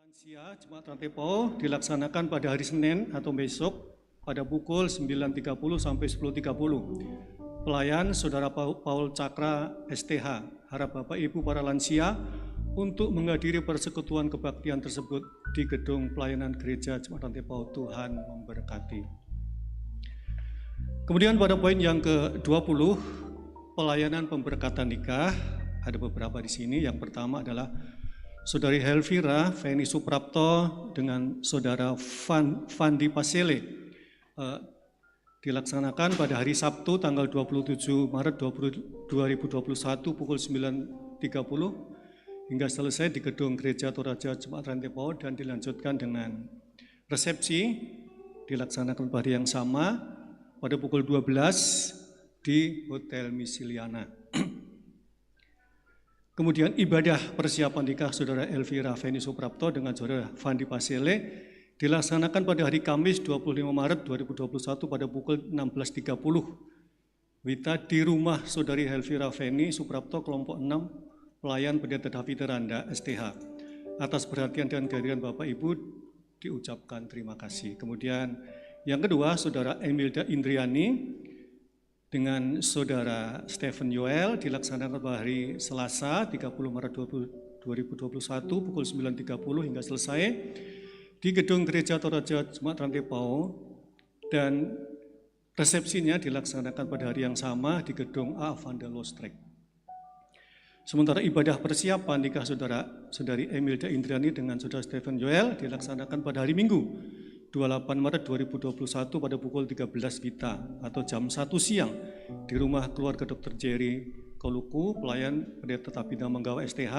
Lansia Jemaat Rantepao dilaksanakan pada hari Senin atau besok pada pukul 9.30 sampai 10.30. Pelayan Saudara Paul Cakra STH. Harap Bapak Ibu para lansia untuk menghadiri persekutuan kebaktian tersebut di gedung pelayanan gereja Jemaat Rantepao. Tuhan memberkati. Kemudian pada poin yang ke-20, pelayanan pemberkatan nikah, ada beberapa di sini. Yang pertama adalah Saudari Helvira Feni Suprapto dengan Saudara Fandi Pasele dilaksanakan pada hari Sabtu tanggal 27 Maret 2021 pukul 9.30 hingga selesai di gedung Gereja Toraja Jemaat Rantepao dan dilanjutkan dengan resepsi dilaksanakan pada yang sama pada pukul 12 di Hotel Misiliana. Kemudian ibadah persiapan nikah Saudara Elvira Feni Suprapto dengan Saudara Fandi Pasele dilaksanakan pada hari Kamis 25 Maret 2021 pada pukul 16.30 Wita di rumah Saudari Elvira Feni Suprapto kelompok 6 pelayan Pendeta David Randa STH. Atas perhatian dan kehadiran Bapak Ibu diucapkan terima kasih. Kemudian yang kedua Saudara Emilda Indriani dengan Saudara Stephen Yoel dilaksanakan pada hari Selasa 30 Maret 2021 pukul 9.30 hingga selesai di gedung Gereja Toraja Jemaat Rantepao dan resepsinya dilaksanakan pada hari yang sama di gedung A Vanda Lostrek. Sementara ibadah persiapan nikah Saudari Emilda Indriani dengan Saudara Stephen Yoel dilaksanakan pada hari Minggu 28 Maret 2021 pada pukul 13 Wita atau jam 1 siang di rumah keluarga Dr. Jerry Koluku, pelayan Pendeta Tabina Menggawa STH.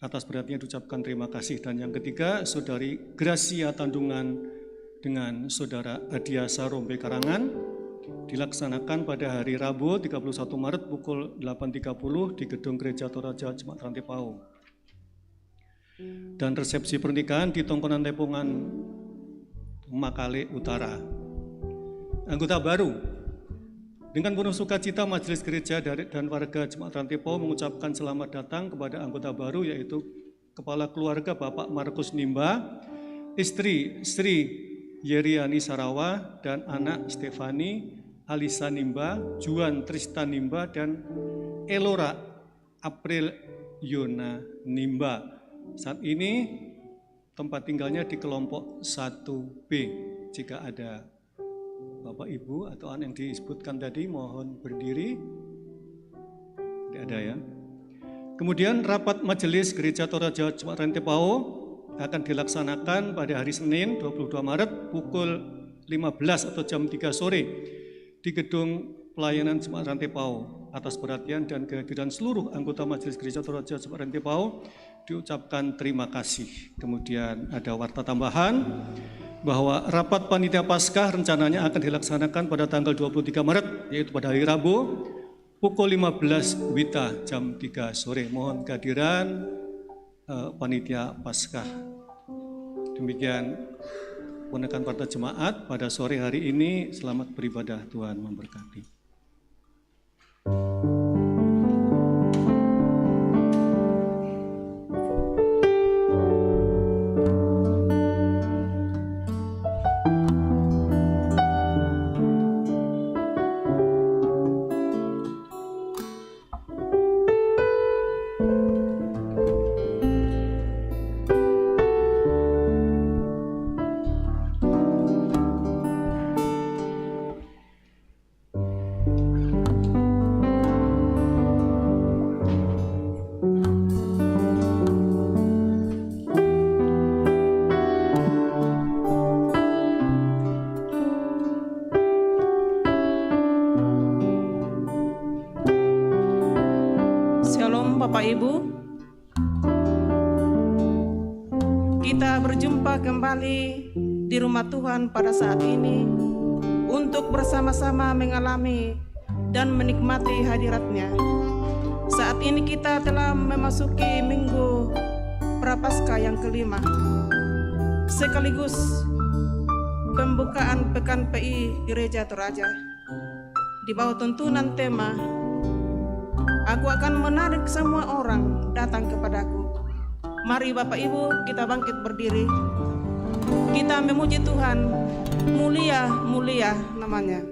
Atas perhatiannya diucapkan terima kasih. Dan yang ketiga, Saudari Gracia Tandungan dengan Saudara Adia Sarombe Karangan dilaksanakan pada hari Rabu 31 Maret pukul 8.30 di gedung Gereja Toraja Jemaat Rantepao. Dan resepsi pernikahan di Tongkonan Tepungan Makale Utara. Anggota baru, dengan penuh sukacita Majelis Gereja dan warga Jemaat Rantepao mengucapkan selamat datang kepada anggota baru yaitu Kepala Keluarga Bapak Markus Nimba, istri Sri Yeriani Sarawa dan anak Stefani Alisa Nimba, Juan Tristan Nimba dan Elora April Yona Nimba. Saat ini tempat tinggalnya di kelompok 1B. Jika ada Bapak Ibu atau anak yang disebutkan tadi mohon berdiri. Tidak ada ya. Kemudian rapat Majelis Gereja Toraja Jemaat Rantepao akan dilaksanakan pada hari Senin 22 Maret pukul 15 atau jam 3 sore di gedung pelayanan Jemaat Rantepao. Atas perhatian dan kehadiran seluruh anggota Majelis Gereja Toraja Jemaat Rantepao diucapkan terima kasih. Kemudian ada warta tambahan bahwa rapat panitia Paskah rencananya akan dilaksanakan pada tanggal 23 Maret yaitu pada hari Rabu pukul 15 Wita jam 3 sore. Mohon kehadiran panitia Paskah. Demikian penekan partai jemaat pada sore hari ini. Selamat beribadah, Tuhan memberkati. Bapak Ibu, kita berjumpa kembali di rumah Tuhan pada saat ini untuk bersama-sama mengalami dan menikmati hadirat-Nya. Saat ini kita telah memasuki Minggu Prapaskah yang kelima, sekaligus pembukaan Pekan PI Gereja Toraja. Di bawah tuntunan tema Aku akan menarik semua orang datang kepadaku. Mari Bapak Ibu kita bangkit berdiri. Kita memuji Tuhan, mulia, mulia namanya.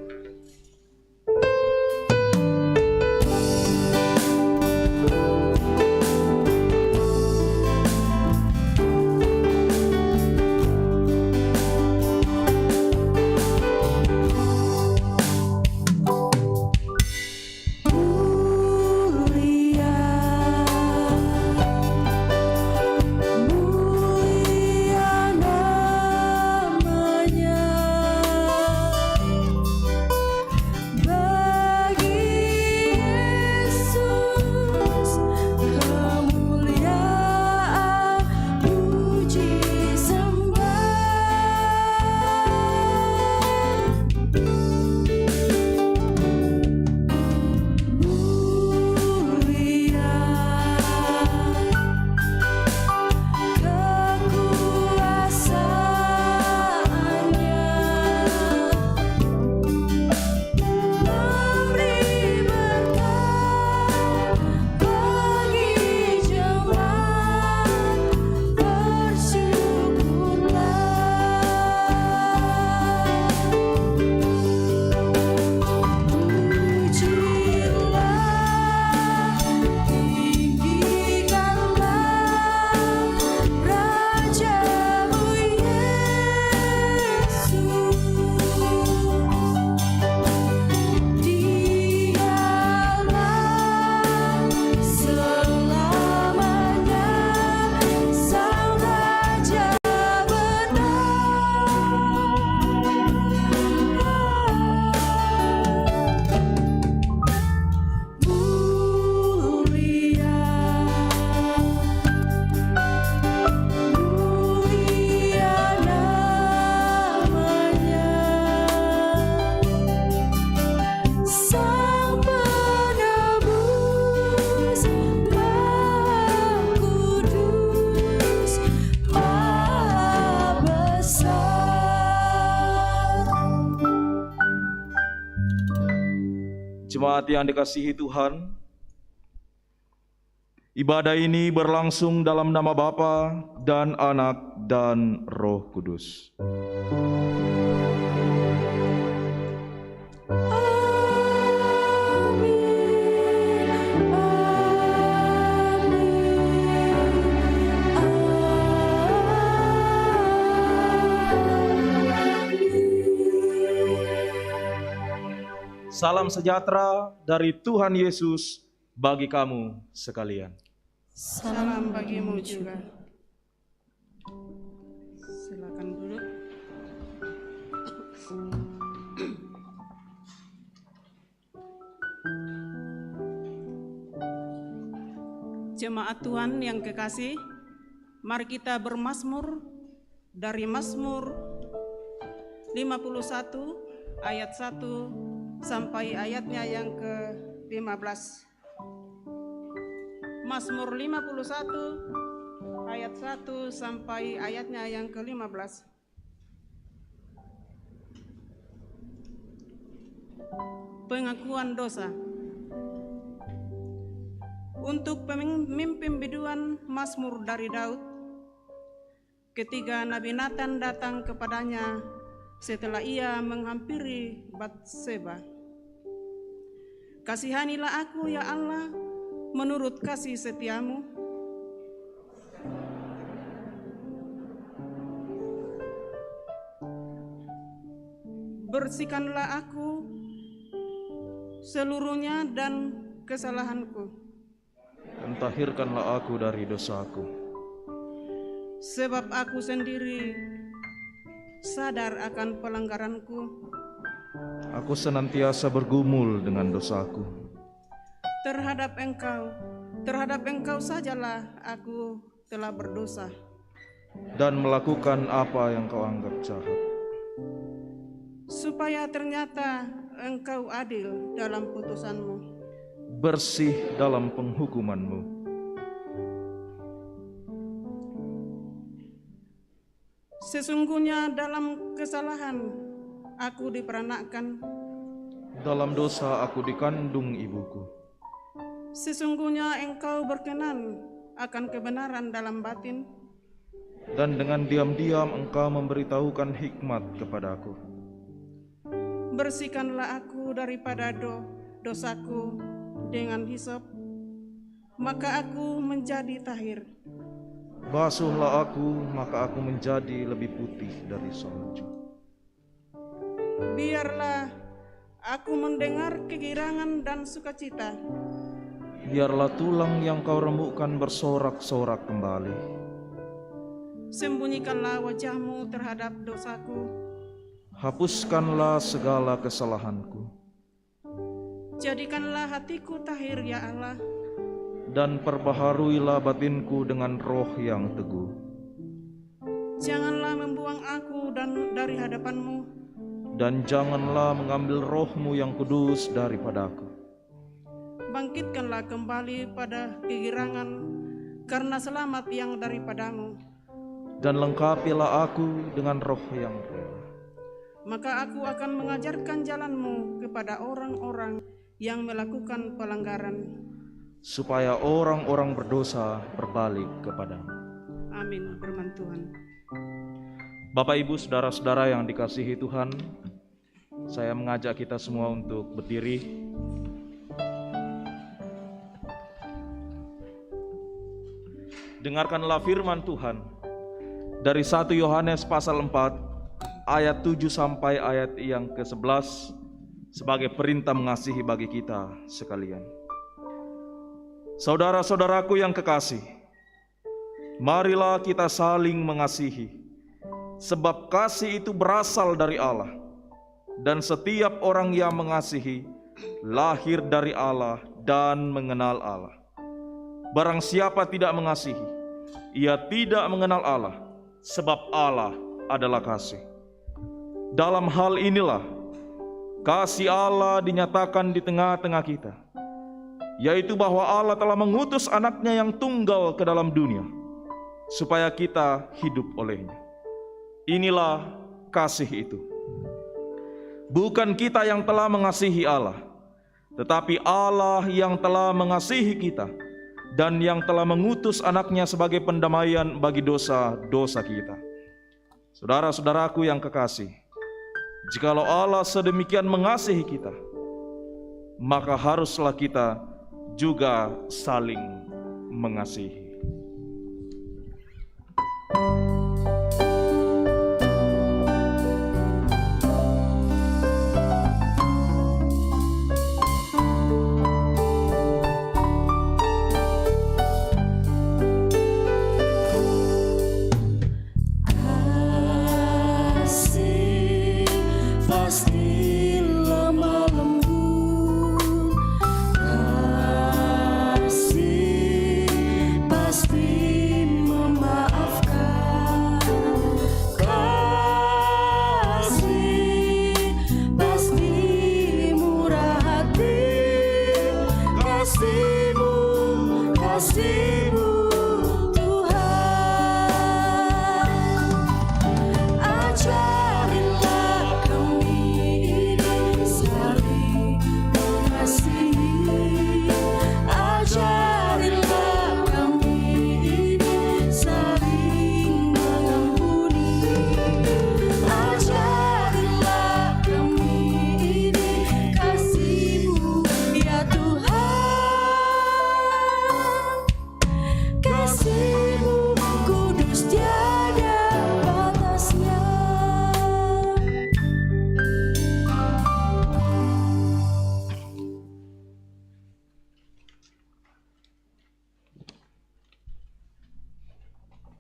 Jemaat yang dikasihi Tuhan, ibadah ini berlangsung dalam nama Bapa dan Anak dan Roh Kudus. Salam sejahtera dari Tuhan Yesus bagi kamu sekalian. Salam bagimu juga. Silakan duduk. Jemaat Tuhan yang kekasih, mari kita bermazmur dari Mazmur 51 ayat 1 sampai ayatnya yang ke-15. Mazmur 51 ayat 1 sampai ayatnya yang ke-15. Pengakuan dosa. Untuk pemimpin biduan Mazmur dari Daud, ketika Nabi Nathan datang kepadanya setelah ia menghampiri Batseba. Kasihanilah aku ya Allah menurut kasih setiamu. Bersihkanlah aku seluruhnya dan kesalahanku. Dan tahirkanlah aku dari dosaku. Sebab aku sendiri sadar akan pelanggaranku. Aku senantiasa bergumul dengan dosaku. Terhadap engkau sajalah aku telah berdosa. Dan melakukan apa yang kau anggap jahat. Supaya ternyata engkau adil dalam putusanmu. Bersih dalam penghukumanmu. Sesungguhnya dalam kesalahan aku diperanakkan. Dalam dosa aku dikandung ibuku. Sesungguhnya engkau berkenan akan kebenaran dalam batin, dan dengan diam-diam Engkau memberitahukan hikmat kepadaku. bersihkanlah aku daripada dosaku dengan hisop, maka aku menjadi tahir. Basuhlah aku, maka aku menjadi lebih putih dari salju. Biarlah aku mendengar kegirangan dan sukacita, Biarlah tulang yang Kau remukkan bersorak-sorak kembali. sembunyikanlah wajahmu terhadap dosaku, Hapuskanlah segala kesalahanku, jadikanlah hatiku tahir ya Allah, dan perbaharuilah batinku dengan roh yang teguh. janganlah membuang aku dari hadapanmu, Dan janganlah mengambil roh-Mu yang kudus daripadaku. bangkitkanlah kembali pada kegirangan karena selamat yang daripadamu, Dan lengkapilah aku dengan roh yang rela. maka aku akan mengajarkan jalanmu kepada orang-orang yang melakukan pelanggaran. Supaya orang-orang berdosa berbalik kepadamu. Amin. Firman Tuhan. Bapak, Ibu, saudara-saudara yang dikasihi Tuhan, saya mengajak kita semua untuk berdiri. Dengarkanlah firman Tuhan dari 1 Yohanes pasal 4 ayat 7 sampai ayat yang ke-11 sebagai perintah mengasihi bagi kita sekalian. Saudara-saudaraku yang kekasih, marilah kita saling mengasihi, sebab kasih itu berasal dari Allah, dan setiap orang yang mengasihi lahir dari Allah dan mengenal Allah. Barang siapa tidak mengasihi, ia tidak mengenal Allah, sebab Allah adalah kasih. Dalam hal inilah kasih Allah dinyatakan di tengah-tengah kita, yaitu bahwa Allah telah mengutus anaknya yang tunggal ke dalam dunia, supaya kita hidup olehnya. Inilah kasih itu. Bukan kita yang telah mengasihi Allah, tetapi Allah yang telah mengasihi kita, dan yang telah mengutus anaknya sebagai pendamaian bagi dosa-dosa kita. Saudara-saudaraku yang kekasih, jikalau Allah sedemikian mengasihi kita, maka haruslah kita juga saling mengasihi.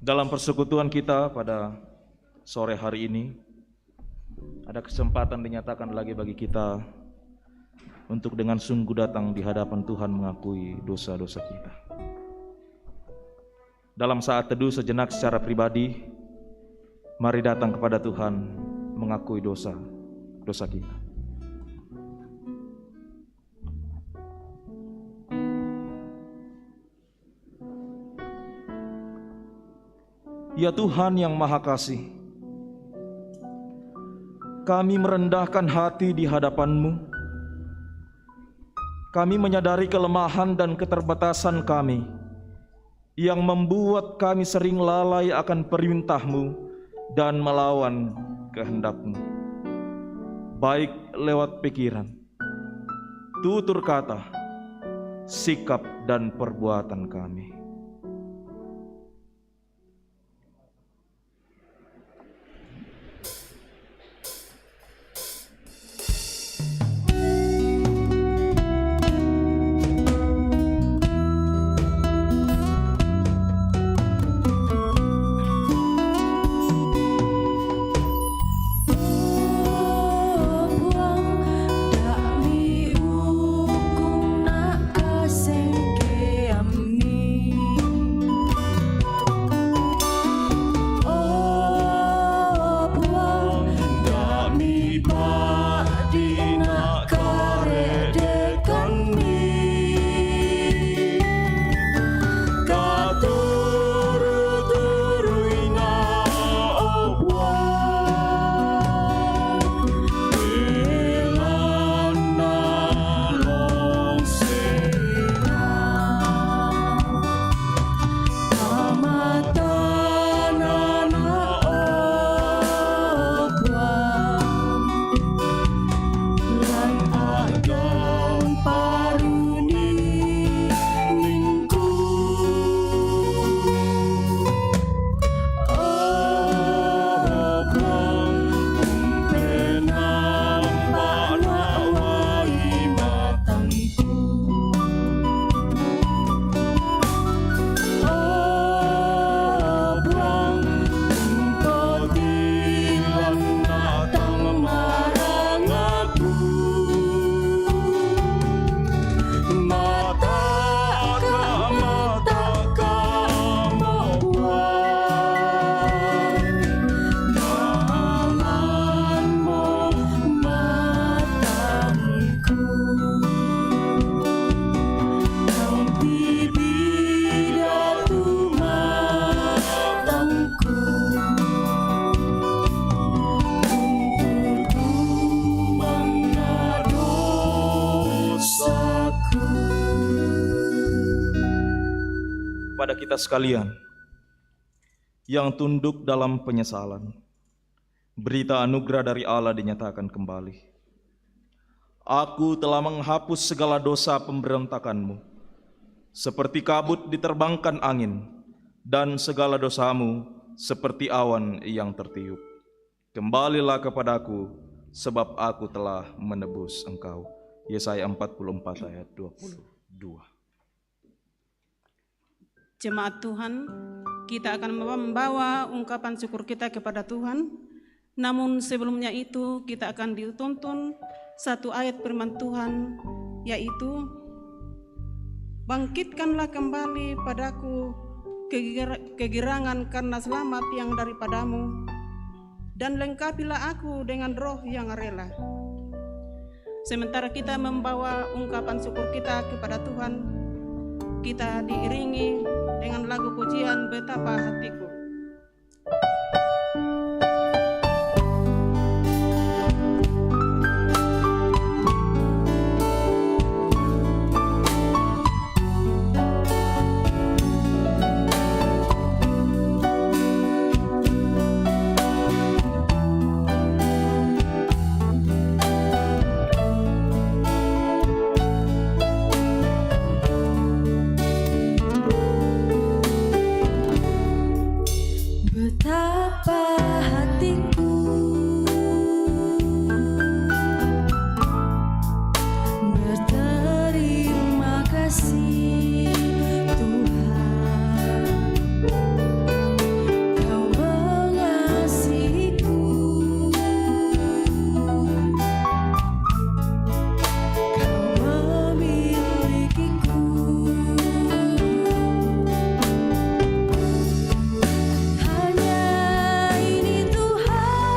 Dalam persekutuan kita pada sore hari ini, ada kesempatan dinyatakan lagi bagi kita untuk dengan sungguh datang di hadapan Tuhan mengakui dosa-dosa kita. Dalam saat teduh sejenak secara pribadi, mari datang kepada Tuhan mengakui dosa-dosa kita. Ya Tuhan yang Maha Kasih, kami merendahkan hati di hadapan-Mu. Kami menyadari kelemahan dan keterbatasan kami yang membuat kami sering lalai akan perintah-Mu dan melawan kehendak-Mu, baik lewat pikiran, tutur kata, sikap dan perbuatan kami. Kepada kita sekalian yang tunduk dalam penyesalan, berita anugerah dari Allah dinyatakan kembali. Aku telah menghapus segala dosa pemberontakanmu, seperti kabut diterbangkan angin, dan segala dosamu seperti awan yang tertiup. Kembalilah kepadaku, sebab aku telah menebus engkau. Yesaya 44 ayat 22. Jemaat Tuhan, kita akan membawa ungkapan syukur kita kepada Tuhan. Namun sebelumnya itu kita akan dituntun satu ayat firman Tuhan, yaitu bangkitkanlah kembali padaku kegirangan karena selamat yang daripadamu, dan lengkapilah aku dengan roh yang rela. Sementara kita membawa ungkapan syukur kita kepada Tuhan, kita diiringi dengan lagu pujian Betapa Hatiku. Hanya ini Tuhan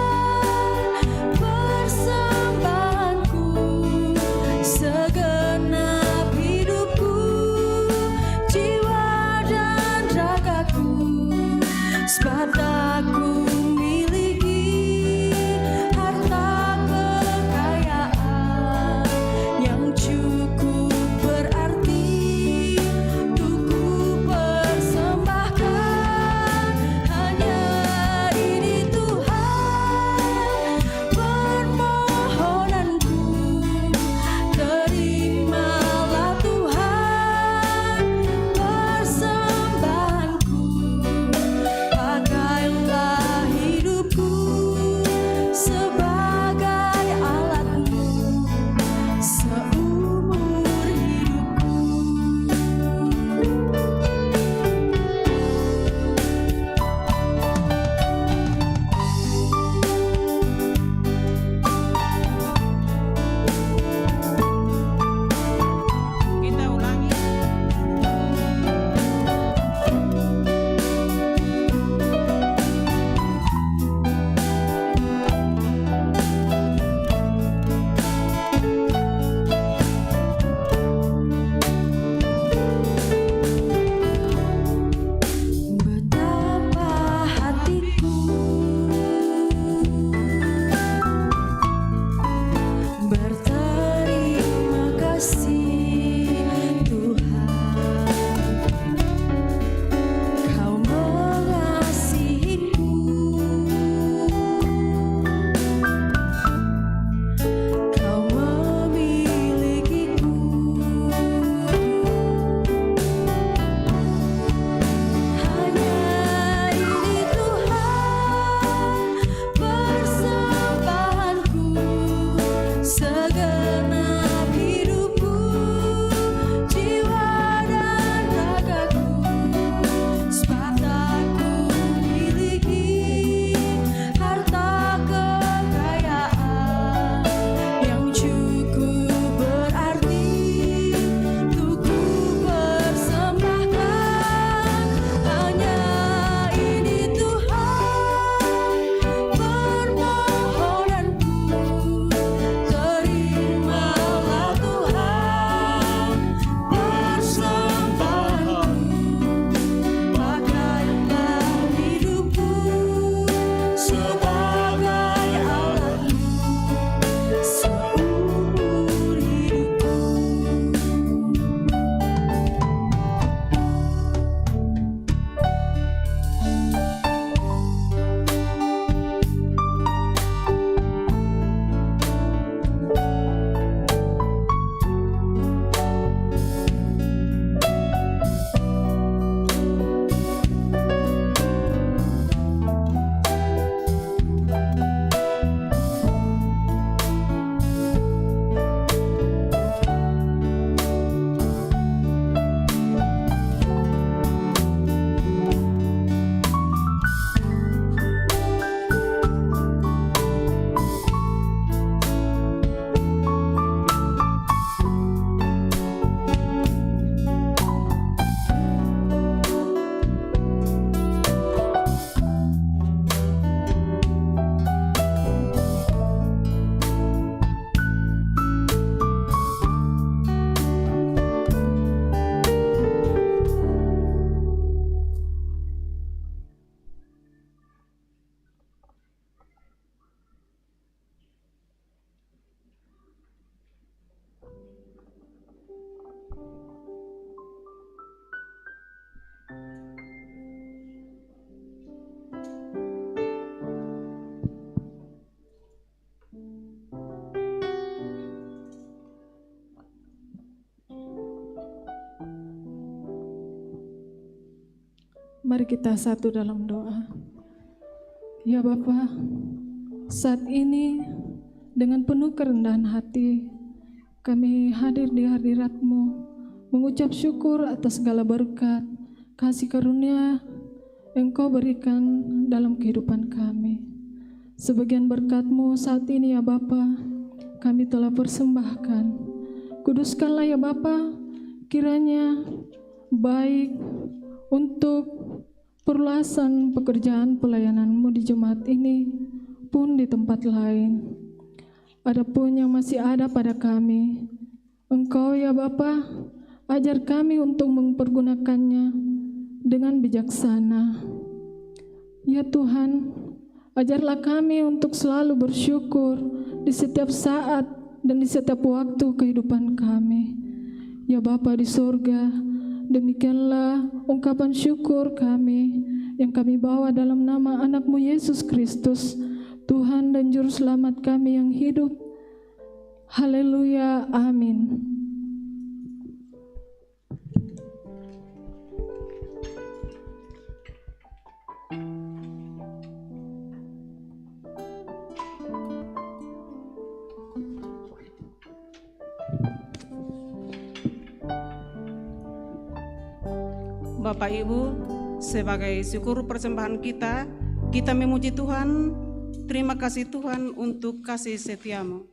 Mari kita satu dalam doa. Ya Bapa, saat ini dengan penuh kerendahan hati kami hadir di hadirat-Mu, mengucap syukur atas segala berkat, kasih karunia Engkau berikan dalam kehidupan kami. Sebagian berkat-Mu saat ini ya Bapa, kami telah persembahkan. Kuduskanlah ya Bapa, kiranya baik untuk perluasan pekerjaan pelayanan-Mu di jemaat ini pun di tempat lain. Adapun yang masih ada pada kami, Engkau ya Bapa, ajar kami untuk mempergunakannya dengan bijaksana. Ya Tuhan, ajarlah kami untuk selalu bersyukur di setiap saat dan di setiap waktu kehidupan kami. Ya Bapa di sorga, demikianlah ungkapan syukur kami yang kami bawa dalam nama anak-Mu Yesus Kristus, Tuhan dan Juru Selamat kami yang hidup. Haleluya, amin. Bapak Ibu, sebagai syukur persembahan kita memuji Tuhan. Terima kasih Tuhan untuk kasih setia-Mu.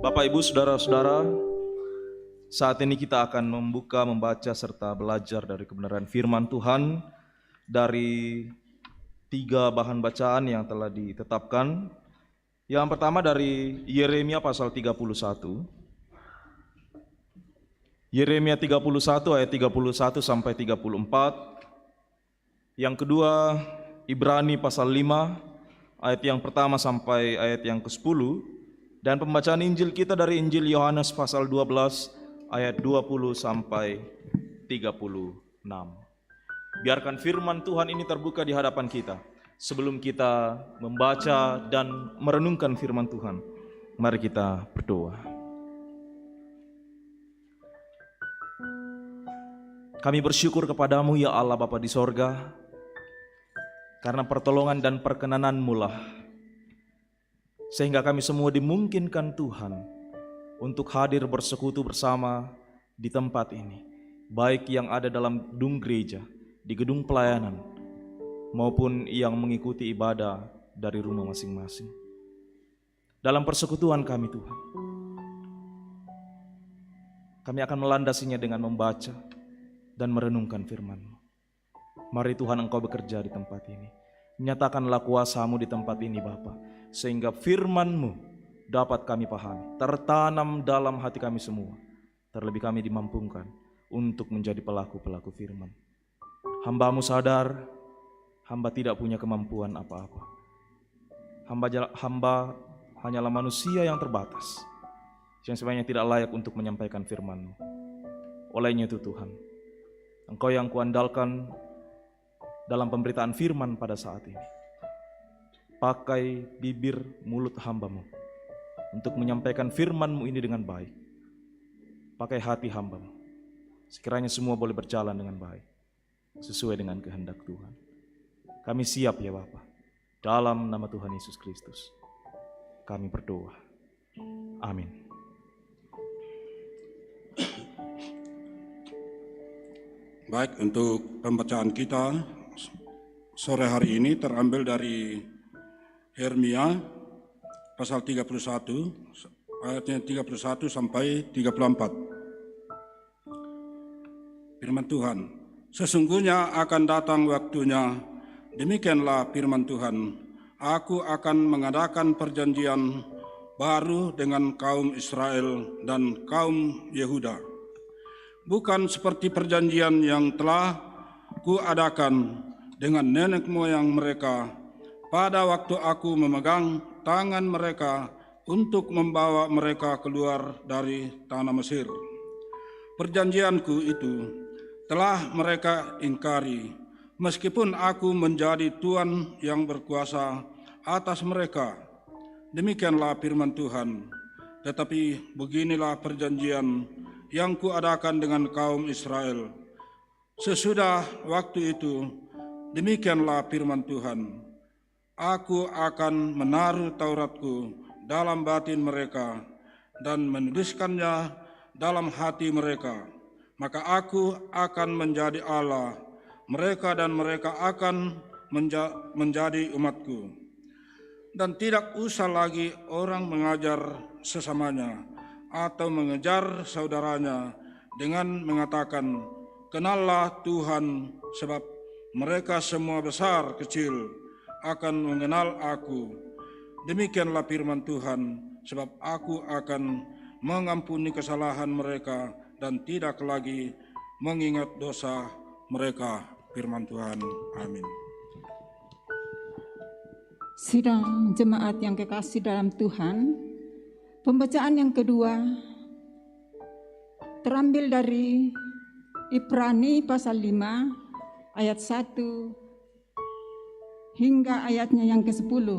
Bapak, Ibu, Saudara-saudara, saat ini kita akan membaca serta belajar dari kebenaran firman Tuhan dari 3 bahan bacaan yang telah ditetapkan. Yang pertama dari Yeremia pasal 31. Yeremia 31 ayat 31 sampai 34. Yang kedua Ibrani pasal 5 ayat yang pertama sampai ayat yang ke-10. Dan pembacaan Injil kita dari Injil Yohanes pasal 12 ayat 20 sampai 36. Biarkan firman Tuhan ini terbuka di hadapan kita. Sebelum kita membaca dan merenungkan firman Tuhan, mari kita berdoa. Kami bersyukur kepadamu ya Allah Bapa di sorga, karena pertolongan dan perkenanan-Mu lah sehingga kami semua dimungkinkan Tuhan untuk hadir bersekutu bersama di tempat ini, baik yang ada dalam gedung gereja, di gedung pelayanan, maupun yang mengikuti ibadah dari rumah masing-masing. Dalam persekutuan kami Tuhan, kami akan melandasinya dengan membaca dan merenungkan firman-Mu. Mari Tuhan Engkau bekerja di tempat ini. Nyatakanlah kuasa-Mu di tempat ini Bapa, sehingga firman-Mu dapat kami pahami, tertanam dalam hati kami semua. Terlebih kami dimampukan untuk menjadi pelaku-pelaku firman. Hamba-Mu sadar, hamba tidak punya kemampuan apa-apa. Hamba hanyalah manusia yang terbatas, yang sebenarnya tidak layak untuk menyampaikan firman-Mu. Olehnya itu Tuhan, Engkau yang kuandalkan dalam pemberitaan firman pada saat ini. Pakai bibir mulut hamba-Mu untuk menyampaikan firman-Mu ini dengan baik. Pakai hati hamba-Mu, sekiranya semua boleh berjalan dengan baik, sesuai dengan kehendak Tuhan. Kami siap ya Bapa. Dalam nama Tuhan Yesus Kristus, kami berdoa. Amin. Baik, untuk pembacaan kita sore hari ini terambil dari Yeremia pasal 31 ayatnya 31 sampai 34. Firman Tuhan, sesungguhnya akan datang waktunya, demikianlah firman Tuhan, aku akan mengadakan perjanjian baru dengan kaum Israel dan kaum Yehuda, bukan seperti perjanjian yang telah kuadakan dengan nenek moyang mereka pada waktu aku memegang tangan mereka untuk membawa mereka keluar dari tanah Mesir. Perjanjianku itu telah mereka ingkari, meskipun aku menjadi Tuhan yang berkuasa atas mereka. Demikianlah firman Tuhan. Tetapi beginilah perjanjian yang kuadakan dengan kaum Israel. Sesudah waktu itu, demikianlah firman Tuhan, aku akan menaruh Tauratku dalam batin mereka dan menuliskannya dalam hati mereka. Maka aku akan menjadi Allah mereka dan mereka akan menjadi umatku. Dan tidak usah lagi orang mengajar sesamanya atau mengejar saudaranya dengan mengatakan, kenallah Tuhan, sebab mereka semua besar kecil akan mengenal aku. Demikianlah firman Tuhan, sebab aku akan mengampuni kesalahan mereka dan tidak lagi mengingat dosa mereka. Firman Tuhan. Amin. Sidang jemaat yang kekasih dalam Tuhan, pembacaan yang kedua terambil dari Ibrani pasal 5 ayat 1 hingga ayatnya yang ke-10.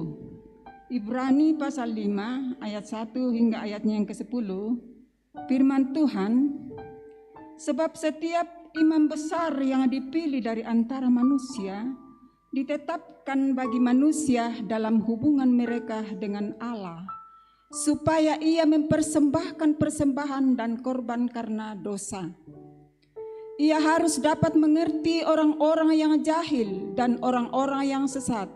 Ibrani pasal 5 ayat 1 hingga ayatnya yang ke-10. Firman Tuhan, sebab setiap imam besar yang dipilih dari antara manusia ditetapkan bagi manusia dalam hubungan mereka dengan Allah, supaya ia mempersembahkan persembahan dan korban karena dosa. Ia harus dapat mengerti orang-orang yang jahil dan orang-orang yang sesat,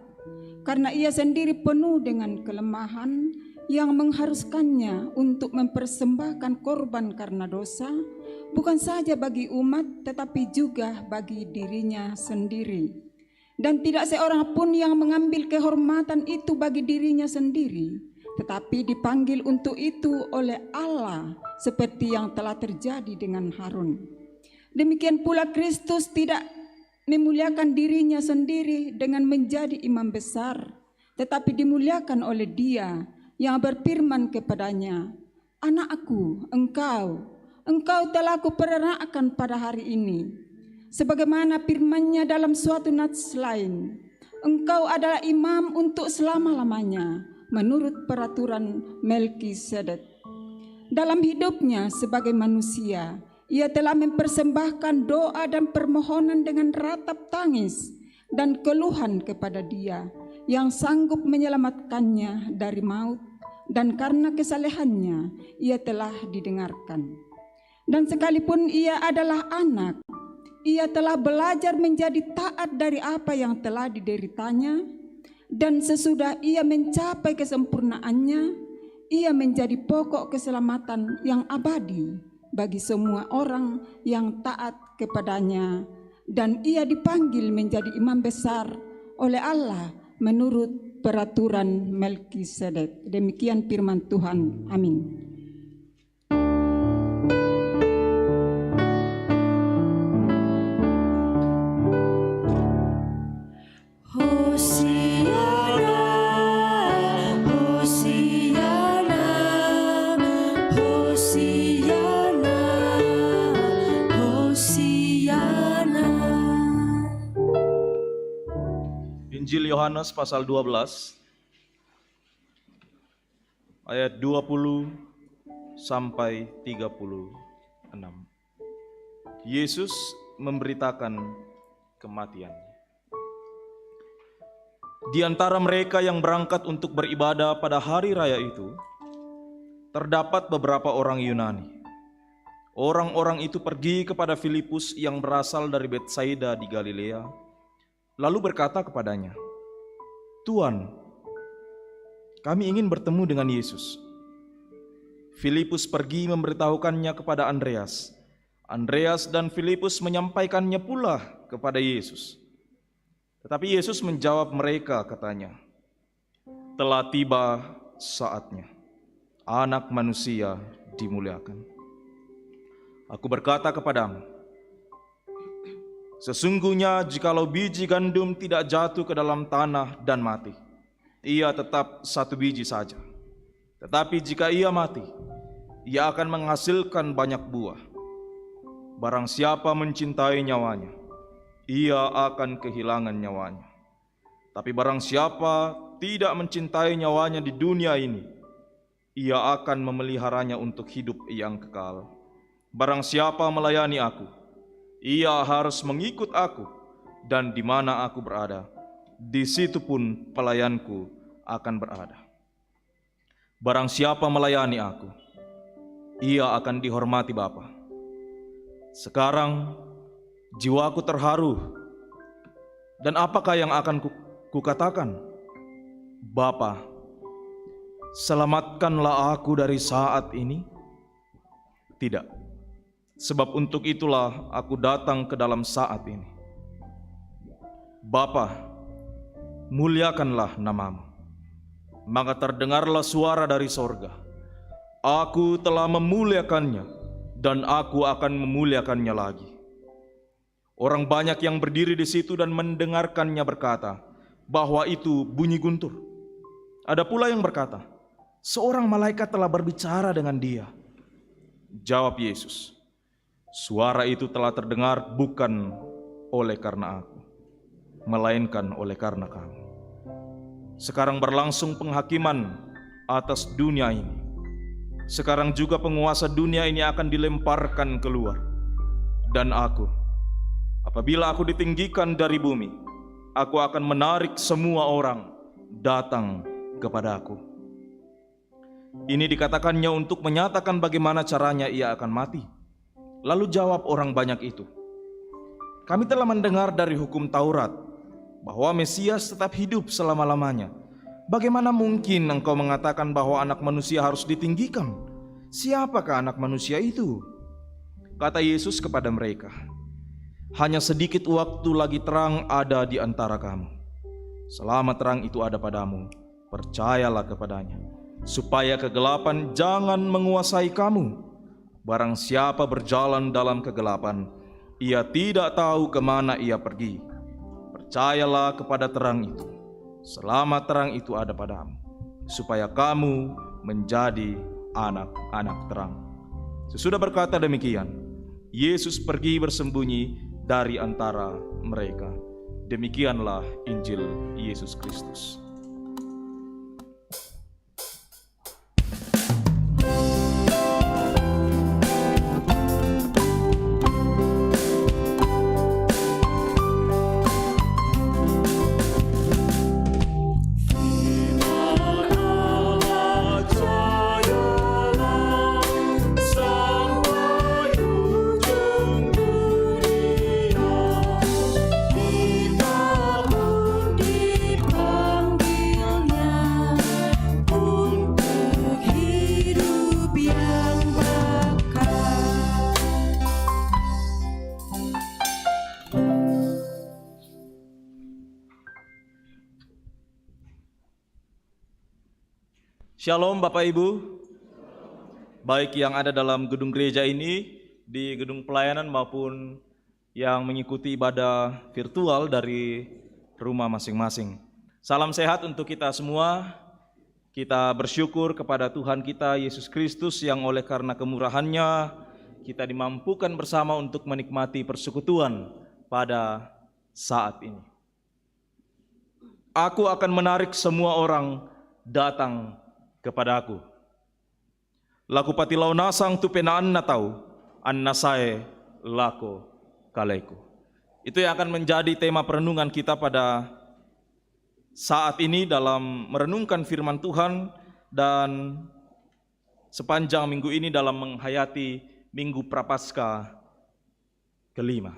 karena ia sendiri penuh dengan kelemahan yang mengharuskannya untuk mempersembahkan korban karena dosa, bukan saja bagi umat tetapi juga bagi dirinya sendiri. Dan tidak seorang pun yang mengambil kehormatan itu bagi dirinya sendiri, tetapi dipanggil untuk itu oleh Allah, seperti yang telah terjadi dengan Harun. Demikian pula Kristus tidak memuliakan dirinya sendiri dengan menjadi imam besar, tetapi dimuliakan oleh Dia yang berfirman kepadanya, "Anakku, engkau telah kuperanakan pada hari ini." Sebagaimana firman-Nya dalam suatu nats lain, engkau adalah imam untuk selama-lamanya, menurut peraturan Melkisedek. Dalam hidupnya sebagai manusia, ia telah mempersembahkan doa dan permohonan dengan ratap tangis dan keluhan kepada Dia yang sanggup menyelamatkannya dari maut, dan karena kesalehannya ia telah didengarkan. Dan sekalipun ia adalah anak, ia telah belajar menjadi taat dari apa yang telah dideritanya, dan sesudah ia mencapai kesempurnaannya, ia menjadi pokok keselamatan yang abadi bagi semua orang yang taat kepadanya, dan ia dipanggil menjadi imam besar oleh Allah menurut peraturan Melkisedek. Demikian firman Tuhan. Amin. Hosiana, Hosiana, Injil Yohanes pasal 12 ayat 20 sampai 36. Yesus memberitakan kematiannya. Di antara mereka yang berangkat untuk beribadah pada hari raya itu, terdapat beberapa orang Yunani. Orang-orang itu pergi kepada Filipus yang berasal dari Betsaida di Galilea, lalu berkata kepadanya, "Tuan, kami ingin bertemu dengan Yesus." Filipus pergi memberitahukannya kepada Andreas. Andreas dan Filipus menyampaikannya pula kepada Yesus. Tetapi Yesus menjawab mereka, katanya, "Telah tiba saatnya Anak Manusia dimuliakan. Aku berkata kepadamu, sesungguhnya jikalau biji gandum tidak jatuh ke dalam tanah dan mati, ia tetap satu biji saja. Tetapi jika ia mati, ia akan menghasilkan banyak buah. Barang siapa mencintai nyawanya, ia akan kehilangan nyawanya. Tapi barang siapa tidak mencintai nyawanya di dunia ini, ia akan memeliharanya untuk hidup yang kekal. Barang siapa melayani aku, ia harus mengikut aku, dan di mana aku berada, di situ pun pelayanku akan berada. Barang siapa melayani aku, ia akan dihormati Bapa. Sekarang jiwaku terharu, dan apakah yang akan kukatakan? Bapa, selamatkanlah aku dari saat ini." Tidak. Sebab untuk itulah aku datang ke dalam saat ini. Bapa, muliakanlah namamu. Maka terdengarlah suara dari sorga, "Aku telah memuliakannya, dan aku akan memuliakannya lagi." Orang banyak yang berdiri di situ dan mendengarkannya berkata bahwa itu bunyi guntur. Ada pula yang berkata, "Seorang malaikat telah berbicara dengan dia." Jawab Yesus, "Suara itu telah terdengar bukan oleh karena aku, melainkan oleh karena kamu. Sekarang berlangsung penghakiman atas dunia ini. Sekarang juga penguasa dunia ini akan dilemparkan keluar. Dan aku, apabila aku ditinggikan dari bumi, aku akan menarik semua orang datang kepada aku." Ini dikatakannya untuk menyatakan bagaimana caranya ia akan mati. Lalu jawab orang banyak itu, "Kami telah mendengar dari hukum Taurat bahwa Mesias tetap hidup selama-lamanya. Bagaimana mungkin engkau mengatakan bahwa Anak Manusia harus ditinggikan? Siapakah Anak Manusia itu?" Kata Yesus kepada mereka, "Hanya sedikit waktu lagi terang ada di antara kamu. Selama terang itu ada padamu, percayalah kepadanya, supaya kegelapan jangan menguasai kamu. Barang siapa berjalan dalam kegelapan, ia tidak tahu kemana ia pergi. Percayalah kepada terang itu, selama terang itu ada padamu, supaya kamu menjadi anak-anak terang." Sesudah berkata demikian, Yesus pergi bersembunyi dari antara mereka. Demikianlah Injil Yesus Kristus. Shalom Bapak Ibu, baik yang ada dalam gedung gereja ini, di gedung pelayanan maupun yang mengikuti ibadah virtual dari rumah masing-masing. Salam sehat untuk kita semua. Kita bersyukur kepada Tuhan kita Yesus Kristus yang oleh karena kemurahan-Nya kita dimampukan bersama untuk menikmati persekutuan pada saat ini. Aku akan menarik semua orang datang kepadaku. Laku patilau nasang tu penaan natau, an nasae lako kaleku. Itu yang akan menjadi tema perenungan kita pada saat ini dalam merenungkan firman Tuhan dan sepanjang minggu ini dalam menghayati Minggu Prapaskah kelima.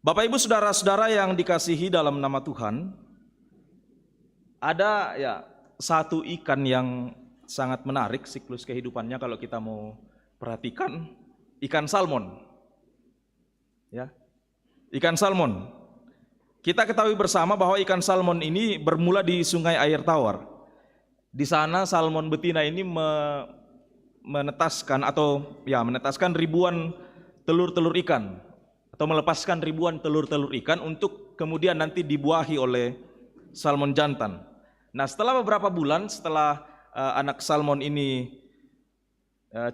Bapak Ibu saudara-saudara yang dikasihi dalam nama Tuhan, ada ya satu ikan yang sangat menarik siklus kehidupannya kalau kita mau perhatikan, ikan salmon. Ya. Ikan salmon. Kita ketahui bersama bahwa ikan salmon ini bermula di Sungai Air Tawar. Di sana salmon betina ini menetaskan ribuan telur-telur ikan atau melepaskan ribuan telur-telur ikan untuk kemudian nanti dibuahi oleh salmon jantan. Nah, setelah beberapa bulan setelah anak salmon ini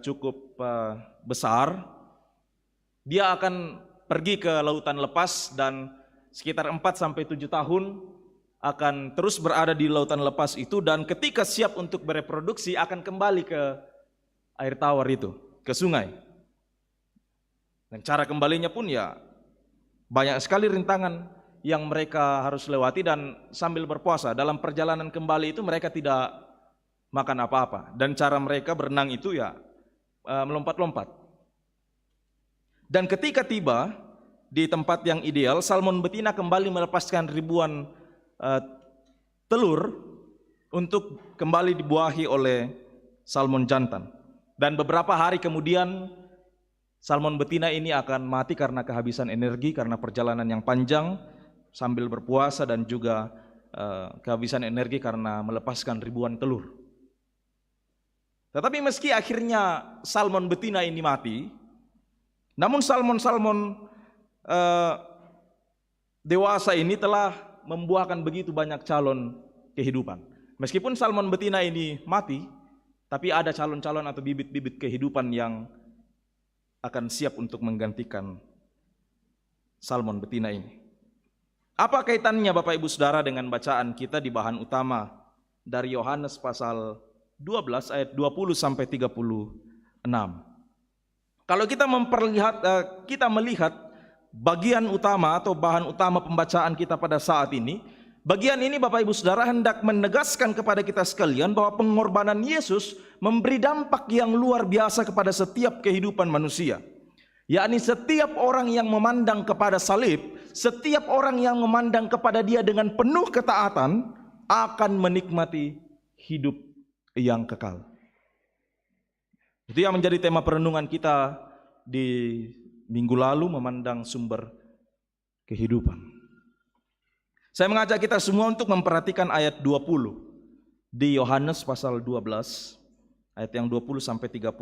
cukup besar, dia akan pergi ke lautan lepas dan sekitar 4-7 tahun akan terus berada di lautan lepas itu, dan ketika siap untuk bereproduksi akan kembali ke air tawar itu, ke sungai. Dan cara kembalinya pun ya banyak sekali rintangan yang mereka harus lewati, dan sambil berpuasa dalam perjalanan kembali itu mereka tidak makan apa-apa, dan cara mereka berenang itu ya melompat-lompat. Dan ketika tiba di tempat yang ideal, salmon betina kembali melepaskan ribuan telur untuk kembali dibuahi oleh salmon jantan. Dan beberapa hari kemudian salmon betina ini akan mati karena kehabisan energi karena perjalanan yang panjang sambil berpuasa, dan juga kehabisan energi karena melepaskan ribuan telur. Tetapi meski akhirnya salmon betina ini mati, namun salmon-salmon dewasa ini telah membuahkan begitu banyak calon kehidupan. Meskipun salmon betina ini mati, tapi ada calon-calon atau bibit-bibit kehidupan yang akan siap untuk menggantikan salmon betina ini. Apa kaitannya Bapak Ibu Saudara dengan bacaan kita di bahan utama dari Yohanes pasal 12 ayat 20 sampai 36. Kalau kita melihat bagian utama atau bahan utama pembacaan kita pada saat ini, bagian ini Bapak Ibu Saudara hendak menegaskan kepada kita sekalian bahwa pengorbanan Yesus memberi dampak yang luar biasa kepada setiap kehidupan manusia. Yakni setiap orang yang memandang kepada salib, setiap orang yang memandang kepada Dia dengan penuh ketaatan akan menikmati hidup yang kekal. Itu yang menjadi tema perenungan kita di minggu lalu, memandang sumber kehidupan. Saya mengajak kita semua untuk memperhatikan ayat 20 di Yohanes pasal 12 ayat yang 20 sampai 36.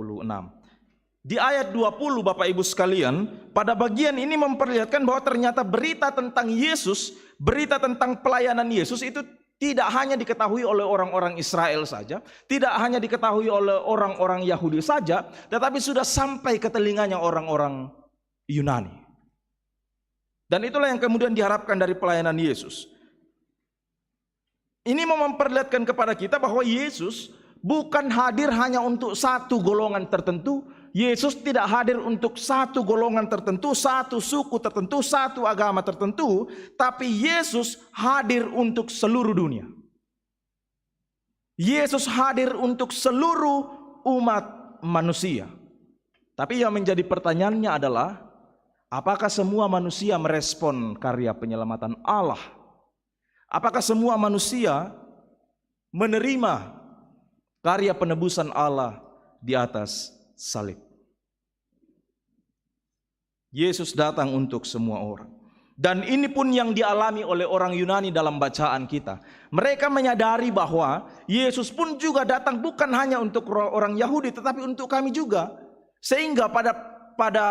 Di ayat 20 Bapak Ibu sekalian, pada bagian ini memperlihatkan bahwa ternyata berita tentang Yesus, berita tentang pelayanan Yesus itu tidak hanya diketahui oleh orang-orang Israel saja, tidak hanya diketahui oleh orang-orang Yahudi saja, tetapi sudah sampai ke telinganya orang-orang Yunani. Dan itulah yang kemudian diharapkan dari pelayanan Yesus. Ini memperlihatkan kepada kita bahwa Yesus bukan hadir hanya untuk satu golongan tertentu. Yesus tidak hadir untuk satu golongan tertentu, satu suku tertentu, satu agama tertentu, tapi Yesus hadir untuk seluruh dunia. Yesus hadir untuk seluruh umat manusia. Tapi yang menjadi pertanyaannya adalah, apakah semua manusia merespon karya penyelamatan Allah? Apakah semua manusia menerima karya penebusan Allah di atas salib? Yesus datang untuk semua orang. Dan ini pun yang dialami oleh orang Yunani dalam bacaan kita. Mereka menyadari bahwa Yesus pun juga datang bukan hanya untuk orang Yahudi, tetapi untuk kami juga. Sehingga pada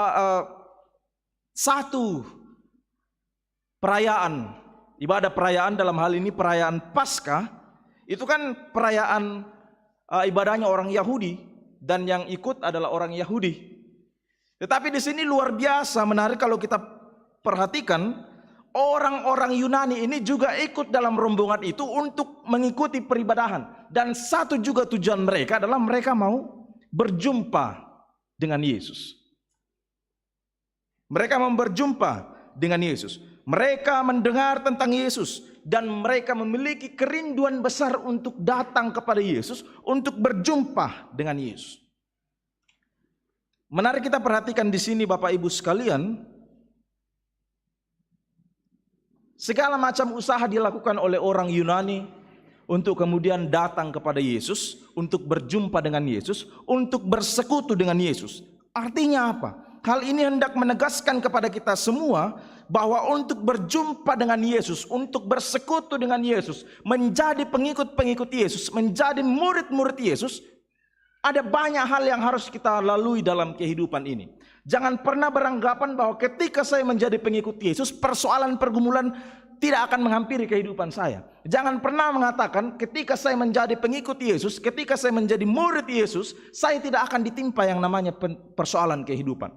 satu perayaan, ibadah perayaan dalam hal ini perayaan Paskah, itu kan perayaan ibadahnya orang Yahudi, dan yang ikut adalah orang Yahudi. Tetapi di sini luar biasa menarik kalau kita perhatikan, orang-orang Yunani ini juga ikut dalam rombongan itu untuk mengikuti peribadahan. Dan satu juga tujuan mereka adalah mereka mau berjumpa dengan Yesus. Mereka mau berjumpa dengan Yesus. Mereka mendengar tentang Yesus dan mereka memiliki kerinduan besar untuk datang kepada Yesus, untuk berjumpa dengan Yesus. Menarik kita perhatikan di sini Bapak Ibu sekalian, segala macam usaha dilakukan oleh orang Yunani untuk kemudian datang kepada Yesus, untuk berjumpa dengan Yesus, untuk bersekutu dengan Yesus. Artinya apa? Hal ini hendak menegaskan kepada kita semua bahwa untuk berjumpa dengan Yesus, untuk bersekutu dengan Yesus, menjadi pengikut-pengikut Yesus, menjadi murid-murid Yesus, ada banyak hal yang harus kita lalui dalam kehidupan ini. Jangan pernah beranggapan bahwa ketika saya menjadi pengikut Yesus, persoalan pergumulan tidak akan menghampiri kehidupan saya. Jangan pernah mengatakan ketika saya menjadi pengikut Yesus, ketika saya menjadi murid Yesus, saya tidak akan ditimpa yang namanya persoalan kehidupan.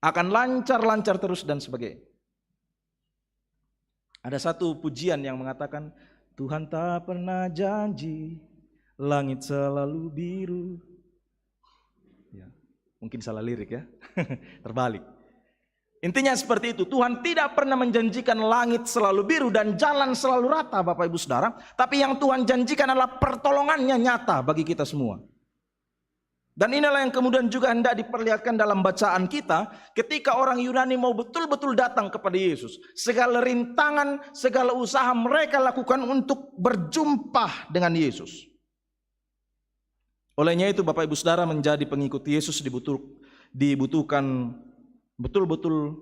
Akan lancar-lancar terus dan sebagainya. Ada satu pujian yang mengatakan, Tuhan tak pernah janji, langit selalu biru. Ya, mungkin salah lirik ya, terbalik. Intinya seperti itu, Tuhan tidak pernah menjanjikan langit selalu biru dan jalan selalu rata Bapak Ibu Saudara. Tapi yang Tuhan janjikan adalah pertolongannya nyata bagi kita semua. Dan inilah yang kemudian juga hendak diperlihatkan dalam bacaan kita ketika orang Yunani mau betul-betul datang kepada Yesus. Segala rintangan, segala usaha mereka lakukan untuk berjumpa dengan Yesus. Olehnya itu Bapak Ibu Saudara, menjadi pengikut Yesus dibutuhkan betul-betul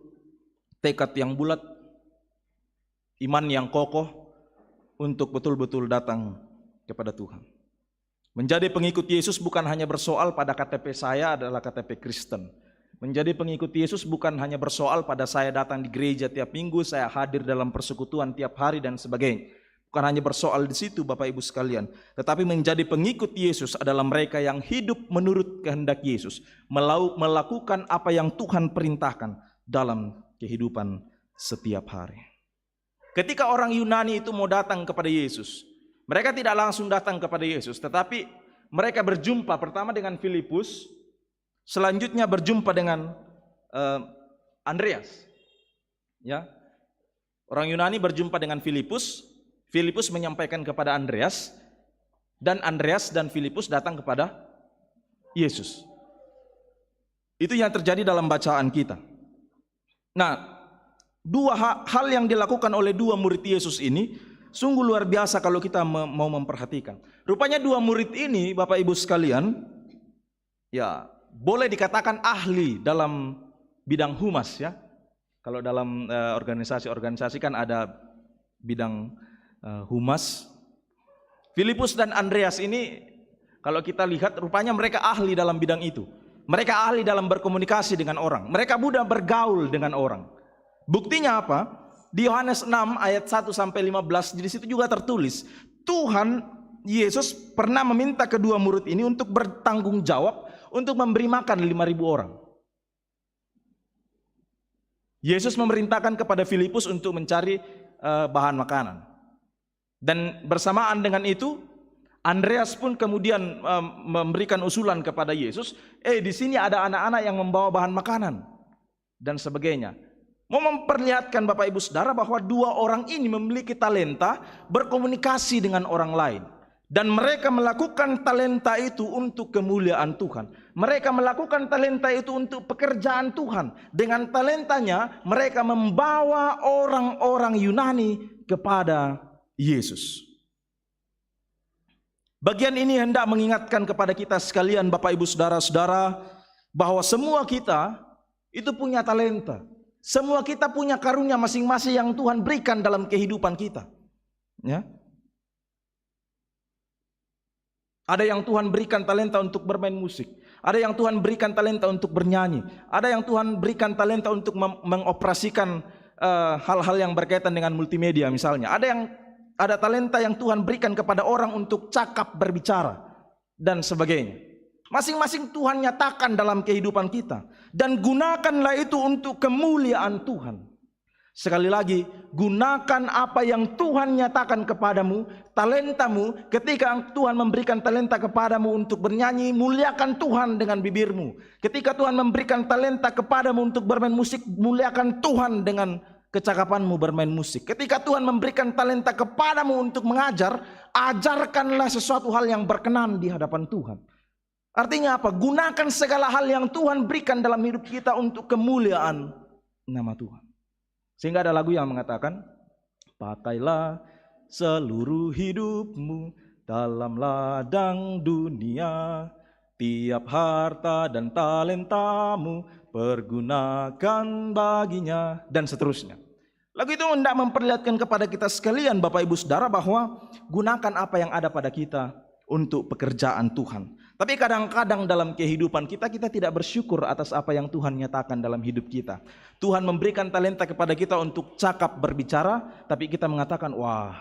tekad yang bulat, iman yang kokoh untuk betul-betul datang kepada Tuhan. Menjadi pengikut Yesus bukan hanya bersoal pada KTP saya adalah KTP Kristen. Menjadi pengikut Yesus bukan hanya bersoal pada saya datang di gereja tiap minggu, saya hadir dalam persekutuan tiap hari dan sebagainya. Bukan hanya bersoal di situ Bapak Ibu sekalian. Tetapi menjadi pengikut Yesus adalah mereka yang hidup menurut kehendak Yesus. Melakukan apa yang Tuhan perintahkan dalam kehidupan setiap hari. Ketika orang Yunani itu mau datang kepada Yesus, mereka tidak langsung datang kepada Yesus, tetapi mereka berjumpa pertama dengan Filipus, selanjutnya berjumpa dengan Andreas. Ya, orang Yunani berjumpa dengan Filipus, Filipus menyampaikan kepada Andreas, dan Andreas dan Filipus datang kepada Yesus. Itu yang terjadi dalam bacaan kita. Nah, dua hal yang dilakukan oleh dua murid Yesus ini sungguh luar biasa kalau kita mau memperhatikan. Rupanya dua murid ini Bapak Ibu sekalian, ya boleh dikatakan ahli dalam bidang humas ya. Kalau dalam organisasi-organisasi kan ada bidang humas. Filipus dan Andreas ini kalau kita lihat rupanya mereka ahli dalam bidang itu. Mereka ahli dalam berkomunikasi dengan orang. Mereka mudah bergaul dengan orang. Buktinya apa? Di Yohanes 6 ayat 1 sampai 15 di situ juga tertulis, Tuhan Yesus pernah meminta kedua murid ini untuk bertanggung jawab untuk memberi makan 5.000 orang. Yesus memerintahkan kepada Filipus untuk mencari bahan makanan. Dan bersamaan dengan itu, Andreas pun kemudian memberikan usulan kepada Yesus, di sini ada anak-anak yang membawa bahan makanan dan sebagainya. Mau memperlihatkan Bapak Ibu Saudara bahwa dua orang ini memiliki talenta berkomunikasi dengan orang lain. Dan mereka melakukan talenta itu untuk kemuliaan Tuhan. Mereka melakukan talenta itu untuk pekerjaan Tuhan. Dengan talentanya mereka membawa orang-orang Yunani kepada Yesus. Bagian ini hendak mengingatkan kepada kita sekalian Bapak Ibu Saudara-saudara bahwa semua kita itu punya talenta. Semua kita punya karunia masing-masing yang Tuhan berikan dalam kehidupan kita. Ya. Ada yang Tuhan berikan talenta untuk bermain musik. Ada yang Tuhan berikan talenta untuk bernyanyi. Ada yang Tuhan berikan talenta untuk mengoperasikan hal-hal yang berkaitan dengan multimedia misalnya. Ada talenta yang Tuhan berikan kepada orang untuk cakap berbicara dan sebagainya. Masing-masing Tuhan nyatakan dalam kehidupan kita. Dan gunakanlah itu untuk kemuliaan Tuhan. Sekali lagi, gunakan apa yang Tuhan nyatakan kepadamu, talentamu. Ketika Tuhan memberikan talenta kepadamu untuk bernyanyi, muliakan Tuhan dengan bibirmu. Ketika Tuhan memberikan talenta kepadamu untuk bermain musik, muliakan Tuhan dengan kecakapanmu bermain musik. Ketika Tuhan memberikan talenta kepadamu untuk mengajar, ajarkanlah sesuatu hal yang berkenan di hadapan Tuhan. Artinya apa? Gunakan segala hal yang Tuhan berikan dalam hidup kita untuk kemuliaan nama Tuhan. Sehingga ada lagu yang mengatakan, pakailah seluruh hidupmu dalam ladang dunia, tiap harta dan talentamu pergunakan baginya, dan seterusnya. Lagu itu hendak memperlihatkan kepada kita sekalian, Bapak Ibu Saudara, bahwa gunakan apa yang ada pada kita untuk pekerjaan Tuhan. Tapi kadang-kadang dalam kehidupan kita tidak bersyukur atas apa yang Tuhan nyatakan dalam hidup kita. Tuhan memberikan talenta kepada kita untuk cakap berbicara, tapi kita mengatakan, wah,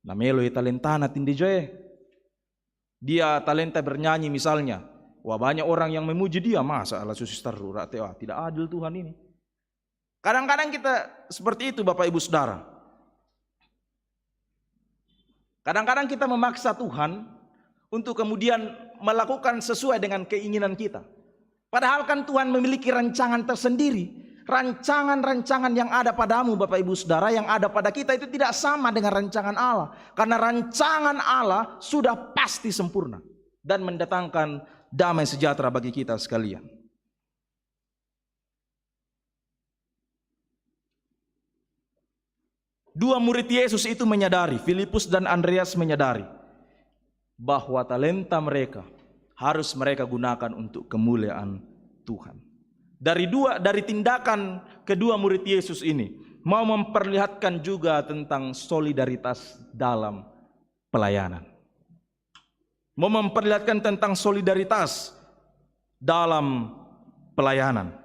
namelo talenta natin di joy. Dia talenta bernyanyi misalnya. Wah, banyak orang yang memuji dia, masa ala susister tidak adil Tuhan ini. Kadang-kadang kita seperti itu, Bapak Ibu Saudara. Kadang-kadang kita memaksa Tuhan untuk kemudian melakukan sesuai dengan keinginan kita. Padahal kan Tuhan memiliki rancangan tersendiri. Rancangan-rancangan yang ada padamu, Bapak Ibu Saudara, yang ada pada kita itu tidak sama dengan rancangan Allah. Karena rancangan Allah sudah pasti sempurna dan mendatangkan damai sejahtera bagi kita sekalian. Dua murid Yesus itu menyadari, Filipus dan Andreas menyadari, bahwa talenta mereka harus mereka gunakan untuk kemuliaan Tuhan. Dari tindakan kedua murid Yesus ini mau memperlihatkan juga tentang solidaritas dalam pelayanan. Mau memperlihatkan tentang solidaritas dalam pelayanan.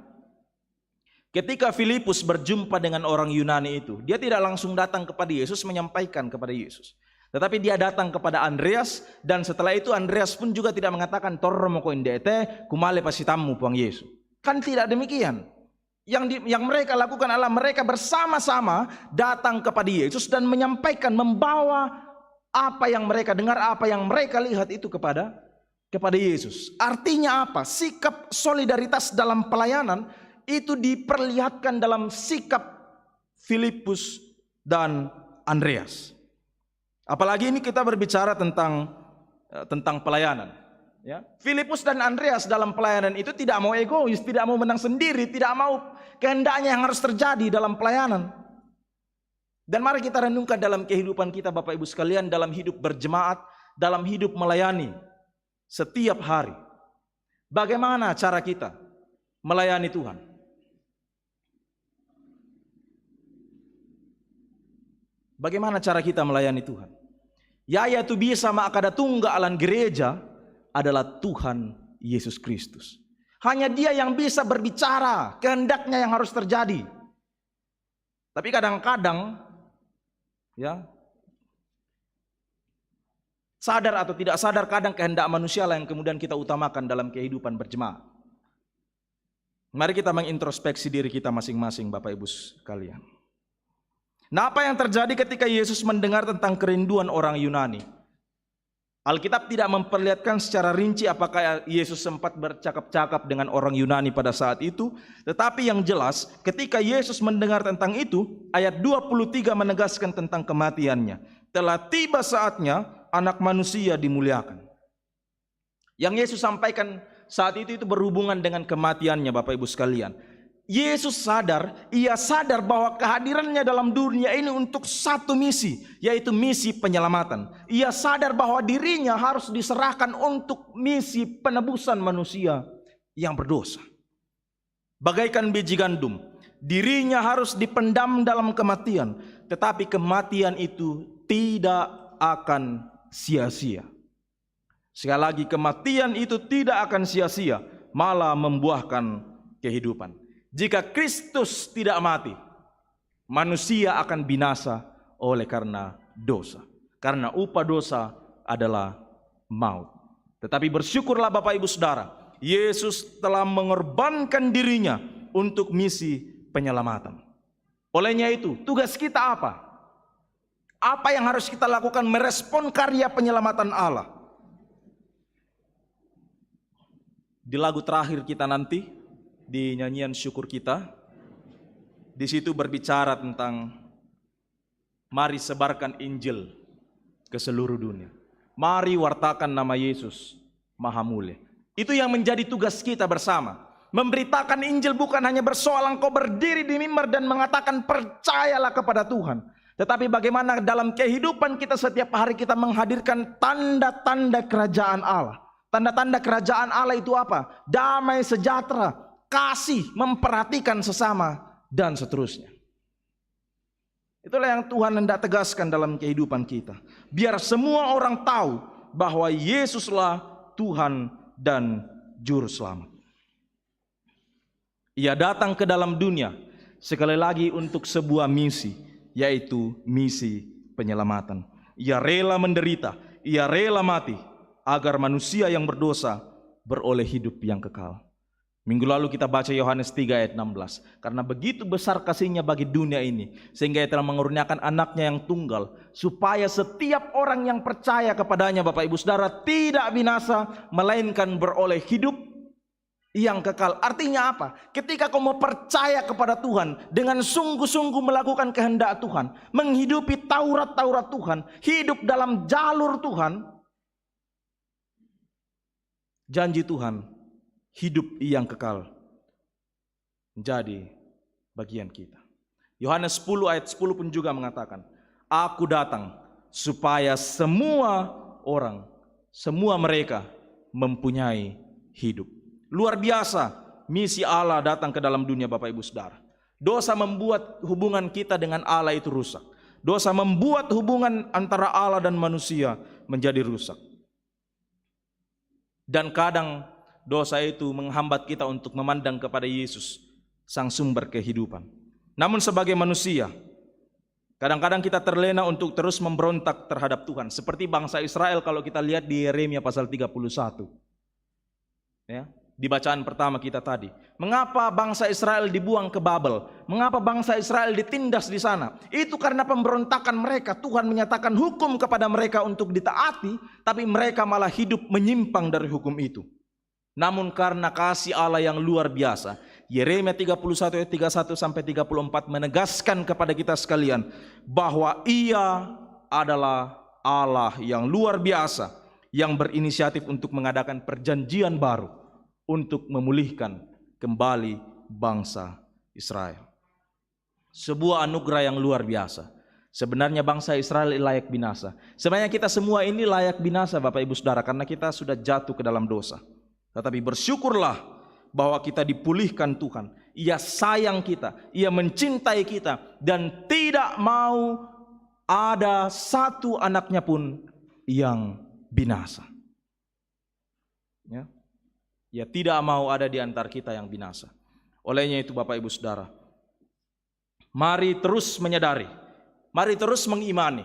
Ketika Filipus berjumpa dengan orang Yunani itu, dia tidak langsung datang kepada Yesus menyampaikan kepada Yesus. Tetapi dia datang kepada Andreas, dan setelah itu Andreas pun juga tidak mengatakan tormo ko indete kumale pasitamu puang Yesus. Kan tidak demikian. Yang mereka lakukan adalah mereka bersama-sama datang kepada Yesus dan menyampaikan, membawa apa yang mereka dengar, apa yang mereka lihat itu kepada Yesus. Artinya apa? Sikap solidaritas dalam pelayanan itu diperlihatkan dalam sikap Filipus dan Andreas. Apalagi ini kita berbicara tentang pelayanan. Ya. Filipus dan Andreas dalam pelayanan itu tidak mau egois, tidak mau menang sendiri, tidak mau kehendaknya yang harus terjadi dalam pelayanan. Dan mari kita renungkan dalam kehidupan kita, Bapak Ibu sekalian, dalam hidup berjemaat, dalam hidup melayani setiap hari. Bagaimana cara kita melayani Tuhan? Bagaimana cara kita melayani Tuhan? Yaitu bisa makada tunggalan gereja adalah Tuhan Yesus Kristus. Hanya Dia yang bisa berbicara kehendaknya yang harus terjadi. Tapi kadang-kadang ya, sadar atau tidak sadar, kadang kehendak manusia lah yang kemudian kita utamakan dalam kehidupan berjemaat. Mari kita mengintrospeksi diri kita masing-masing, Bapak Ibu sekalian. Nah, apa yang terjadi ketika Yesus mendengar tentang kerinduan orang Yunani? Alkitab tidak memperlihatkan secara rinci apakah Yesus sempat bercakap-cakap dengan orang Yunani pada saat itu. Tetapi yang jelas, ketika Yesus mendengar tentang itu, ayat 23 menegaskan tentang kematiannya. Telah tiba saatnya anak manusia dimuliakan. Yang Yesus sampaikan saat itu berhubungan dengan kematiannya, Bapak Ibu sekalian. Yesus ia sadar bahwa kehadirannya dalam dunia ini untuk satu misi, yaitu misi penyelamatan. Ia sadar bahwa dirinya harus diserahkan untuk misi penebusan manusia yang berdosa. Bagaikan biji gandum, dirinya harus dipendam dalam kematian, tetapi kematian itu tidak akan sia-sia. Sekali lagi, kematian itu tidak akan sia-sia, malah membuahkan kehidupan. Jika Kristus tidak mati, manusia akan binasa oleh karena dosa. Karena upah dosa adalah maut. Tetapi bersyukurlah Bapak Ibu Saudara, Yesus telah mengorbankan dirinya untuk misi penyelamatan. Olehnya itu, tugas kita apa? Apa yang harus kita lakukan merespon karya penyelamatan Allah? Di lagu terakhir kita nanti, di nyanyian syukur kita, di situ berbicara tentang mari sebarkan Injil ke seluruh dunia. Mari wartakan nama Yesus Maha Mulia. Itu yang menjadi tugas kita bersama. Memberitakan Injil bukan hanya bersoal engkau berdiri di mimbar dan mengatakan percayalah kepada Tuhan. Tetapi bagaimana dalam kehidupan kita setiap hari kita menghadirkan tanda-tanda kerajaan Allah. Tanda-tanda kerajaan Allah itu apa? Damai, sejahtera, kasih, memperhatikan sesama, dan seterusnya. Itulah yang Tuhan hendak tegaskan dalam kehidupan kita. Biar semua orang tahu bahwa Yesuslah Tuhan dan Juru Selamat. Ia datang ke dalam dunia sekali lagi untuk sebuah misi, yaitu misi penyelamatan. Ia rela menderita, ia rela mati, agar manusia yang berdosa beroleh hidup yang kekal. Minggu lalu kita baca Yohanes 3 ayat 16. Karena begitu besar kasihnya bagi dunia ini, sehingga ia telah mengurniakan anaknya yang tunggal, supaya setiap orang yang percaya kepadanya, Bapak Ibu Saudara, tidak binasa, melainkan beroleh hidup yang kekal. Artinya apa? Ketika kau mau percaya kepada Tuhan, dengan sungguh-sungguh melakukan kehendak Tuhan, menghidupi Taurat-Taurat Tuhan, hidup dalam jalur Tuhan, janji Tuhan, hidup yang kekal menjadi bagian kita. Yohanes 10 ayat 10 pun juga mengatakan, aku datang supaya semua orang, semua mereka mempunyai hidup. Luar biasa misi Allah datang ke dalam dunia, Bapak Ibu Saudara. Dosa membuat hubungan kita dengan Allah itu rusak. Dosa membuat hubungan antara Allah dan manusia menjadi rusak. Dan kadang dosa itu menghambat kita untuk memandang kepada Yesus, sang sumber kehidupan. Namun sebagai manusia, kadang-kadang kita terlena untuk terus memberontak terhadap Tuhan. Seperti bangsa Israel kalau kita lihat di Yeremia pasal 31. Ya, di bacaan pertama kita tadi. Mengapa bangsa Israel dibuang ke Babel? Mengapa bangsa Israel ditindas di sana? Itu karena pemberontakan mereka. Tuhan menyatakan hukum kepada mereka untuk ditaati, tapi mereka malah hidup menyimpang dari hukum itu. Namun karena kasih Allah yang luar biasa, Yeremia 31 ayat 31 sampai 34 menegaskan kepada kita sekalian bahwa Ia adalah Allah yang luar biasa yang berinisiatif untuk mengadakan perjanjian baru untuk memulihkan kembali bangsa Israel. Sebuah anugerah yang luar biasa. Sebenarnya bangsa Israel layak binasa. Sebenarnya kita semua ini layak binasa, Bapak Ibu Saudara, karena kita sudah jatuh ke dalam dosa. Tetapi bersyukurlah bahwa kita dipulihkan Tuhan. Ia sayang kita, Ia mencintai kita, dan tidak mau ada satu anaknya pun yang binasa. Ya. Ia tidak mau ada di antara kita yang binasa. Olehnya itu Bapak Ibu Saudara, mari terus menyadari, mari terus mengimani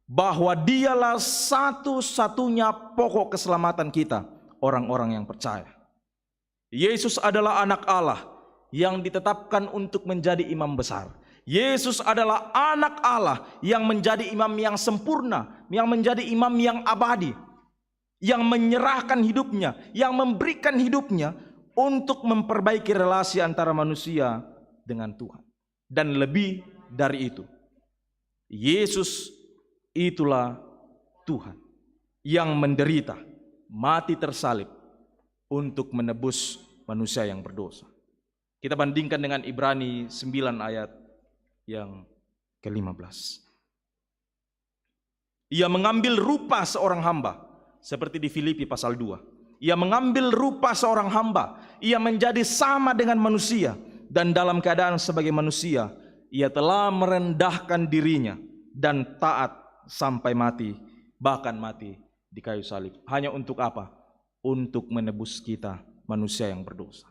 bahwa Dialah satu-satunya pokok keselamatan kita, orang-orang yang percaya. Yesus adalah anak Allah yang ditetapkan untuk menjadi imam besar. Yesus adalah anak Allah yang menjadi imam yang sempurna, yang menjadi imam yang abadi, yang menyerahkan hidupnya, yang memberikan hidupnya untuk memperbaiki relasi antara manusia dengan Tuhan. Dan lebih dari itu, Yesus itulah Tuhan yang menderita, mati tersalib untuk menebus manusia yang berdosa. Kita bandingkan dengan Ibrani 9 ayat yang ke-15. Ia mengambil rupa seorang hamba, seperti di Filipi pasal 2. Ia mengambil rupa seorang hamba, ia menjadi sama dengan manusia, dan dalam keadaan sebagai manusia, ia telah merendahkan dirinya dan taat sampai mati, bahkan mati di kayu salib. Hanya untuk apa? Untuk menebus kita manusia yang berdosa.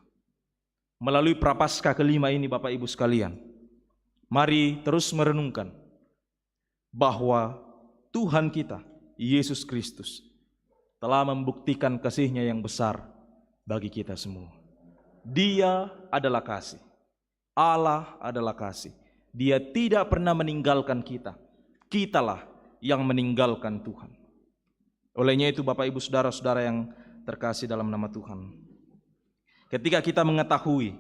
Melalui prapaskah kelima ini Bapak Ibu sekalian, mari terus merenungkan bahwa Tuhan kita, Yesus Kristus, telah membuktikan kasih-Nya yang besar bagi kita semua. Dia adalah kasih. Allah adalah kasih. Dia tidak pernah meninggalkan kita. Kitalah yang meninggalkan Tuhan. Olehnya itu Bapak Ibu Saudara-saudara yang terkasih dalam nama Tuhan, ketika kita mengetahui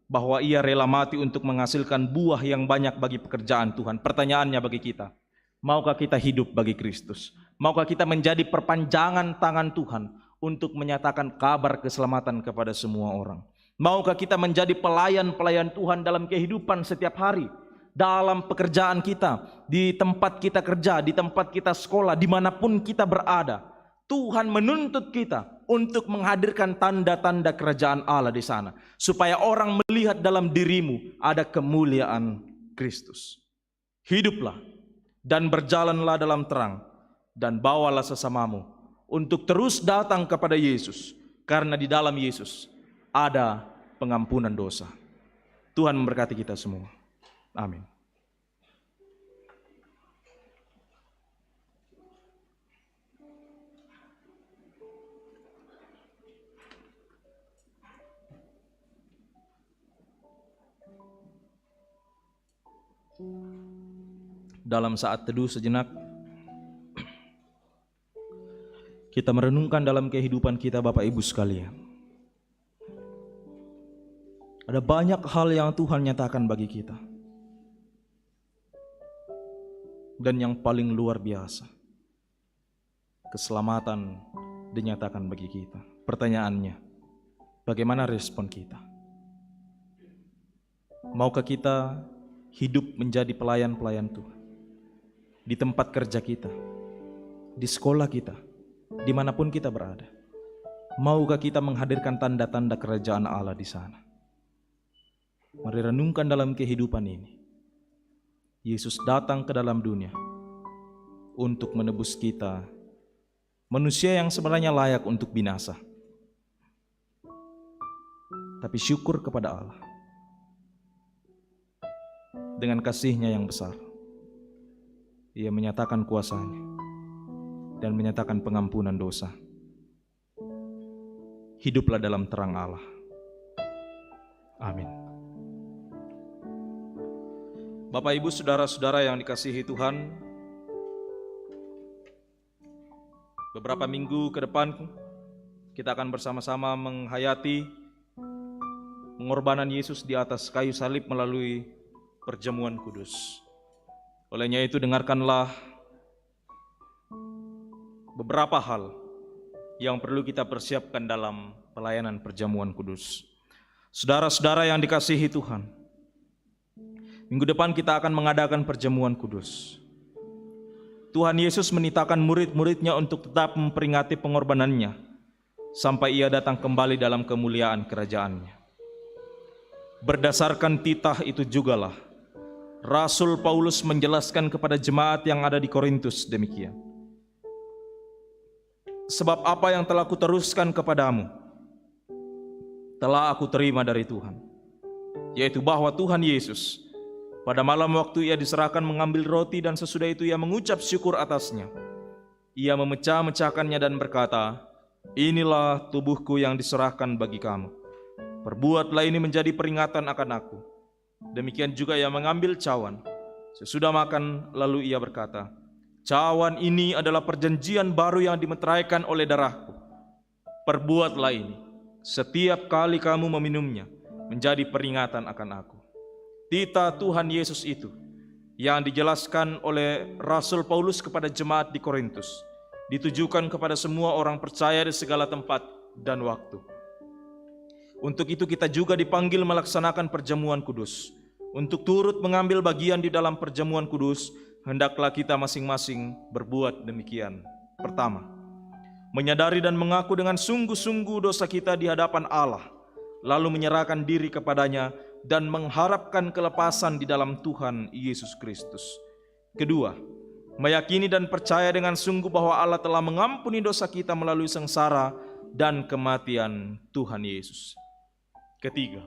bahwa Ia rela mati untuk menghasilkan buah yang banyak bagi pekerjaan Tuhan, pertanyaannya bagi kita, maukah kita hidup bagi Kristus? Maukah kita menjadi perpanjangan tangan Tuhan untuk menyatakan kabar keselamatan kepada semua orang? Maukah kita menjadi pelayan-pelayan Tuhan dalam kehidupan setiap hari, dalam pekerjaan kita, di tempat kita kerja, di tempat kita sekolah, dimanapun kita berada? Tuhan menuntut kita untuk menghadirkan tanda-tanda kerajaan Allah di sana, supaya orang melihat dalam dirimu ada kemuliaan Kristus. Hiduplah dan berjalanlah dalam terang, dan bawalah sesamamu untuk terus datang kepada Yesus, karena di dalam Yesus ada pengampunan dosa. Tuhan memberkati kita semua. Amin. Dalam saat teduh sejenak, kita merenungkan dalam kehidupan kita Bapak Ibu sekalian. Ada banyak hal yang Tuhan nyatakan bagi kita. Dan yang paling luar biasa, keselamatan dinyatakan bagi kita. Pertanyaannya, bagaimana respon kita? Maukah kita hidup menjadi pelayan-pelayan Tuhan? Di tempat kerja kita, di sekolah kita, dimanapun kita berada. Maukah kita menghadirkan tanda-tanda kerajaan Allah di sana? Mari renungkan dalam kehidupan ini. Yesus datang ke dalam dunia untuk menebus kita, manusia yang sebenarnya layak untuk binasa. Tapi syukur kepada Allah, dengan kasih-Nya yang besar, Ia menyatakan kuasa-Nya dan menyatakan pengampunan dosa. Hiduplah dalam terang Allah. Amin. Bapak Ibu Saudara-saudara yang dikasihi Tuhan, beberapa minggu ke depan kita akan bersama-sama menghayati pengorbanan Yesus di atas kayu salib melalui perjamuan kudus. Olehnya itu, dengarkanlah beberapa hal yang perlu kita persiapkan dalam pelayanan perjamuan kudus. Saudara-saudara yang dikasihi Tuhan, minggu depan kita akan mengadakan perjamuan kudus. Tuhan Yesus menitahkan murid-muridnya untuk tetap memperingati pengorbanannya sampai Ia datang kembali dalam kemuliaan kerajaannya. Berdasarkan titah itu jugalah Rasul Paulus menjelaskan kepada jemaat yang ada di Korintus demikian. Sebab apa yang telah kuteruskan kepadamu telah aku terima dari Tuhan, yaitu bahwa Tuhan Yesus pada malam waktu Ia diserahkan mengambil roti dan sesudah itu Ia mengucap syukur atasnya. Ia memecah-mecahkannya dan berkata, "Inilah tubuhku yang diserahkan bagi kamu. Perbuatlah ini menjadi peringatan akan aku." Demikian juga Ia mengambil cawan. Sesudah makan, lalu Ia berkata, "Cawan ini adalah perjanjian baru yang dimeteraikan oleh darahku. Perbuatlah ini setiap kali kamu meminumnya menjadi peringatan akan aku." Titah Tuhan Yesus itu yang dijelaskan oleh Rasul Paulus kepada jemaat di Korintus ditujukan kepada semua orang percaya di segala tempat dan waktu. Untuk itu kita juga dipanggil melaksanakan perjamuan kudus. Untuk turut mengambil bagian di dalam perjamuan kudus, hendaklah kita masing-masing berbuat demikian. Pertama, menyadari dan mengaku dengan sungguh-sungguh dosa kita di hadapan Allah, lalu menyerahkan diri kepadanya dan mengharapkan kelepasan di dalam Tuhan Yesus Kristus. Kedua, meyakini dan percaya dengan sungguh bahwa Allah telah mengampuni dosa kita melalui sengsara dan kematian Tuhan Yesus. Ketiga,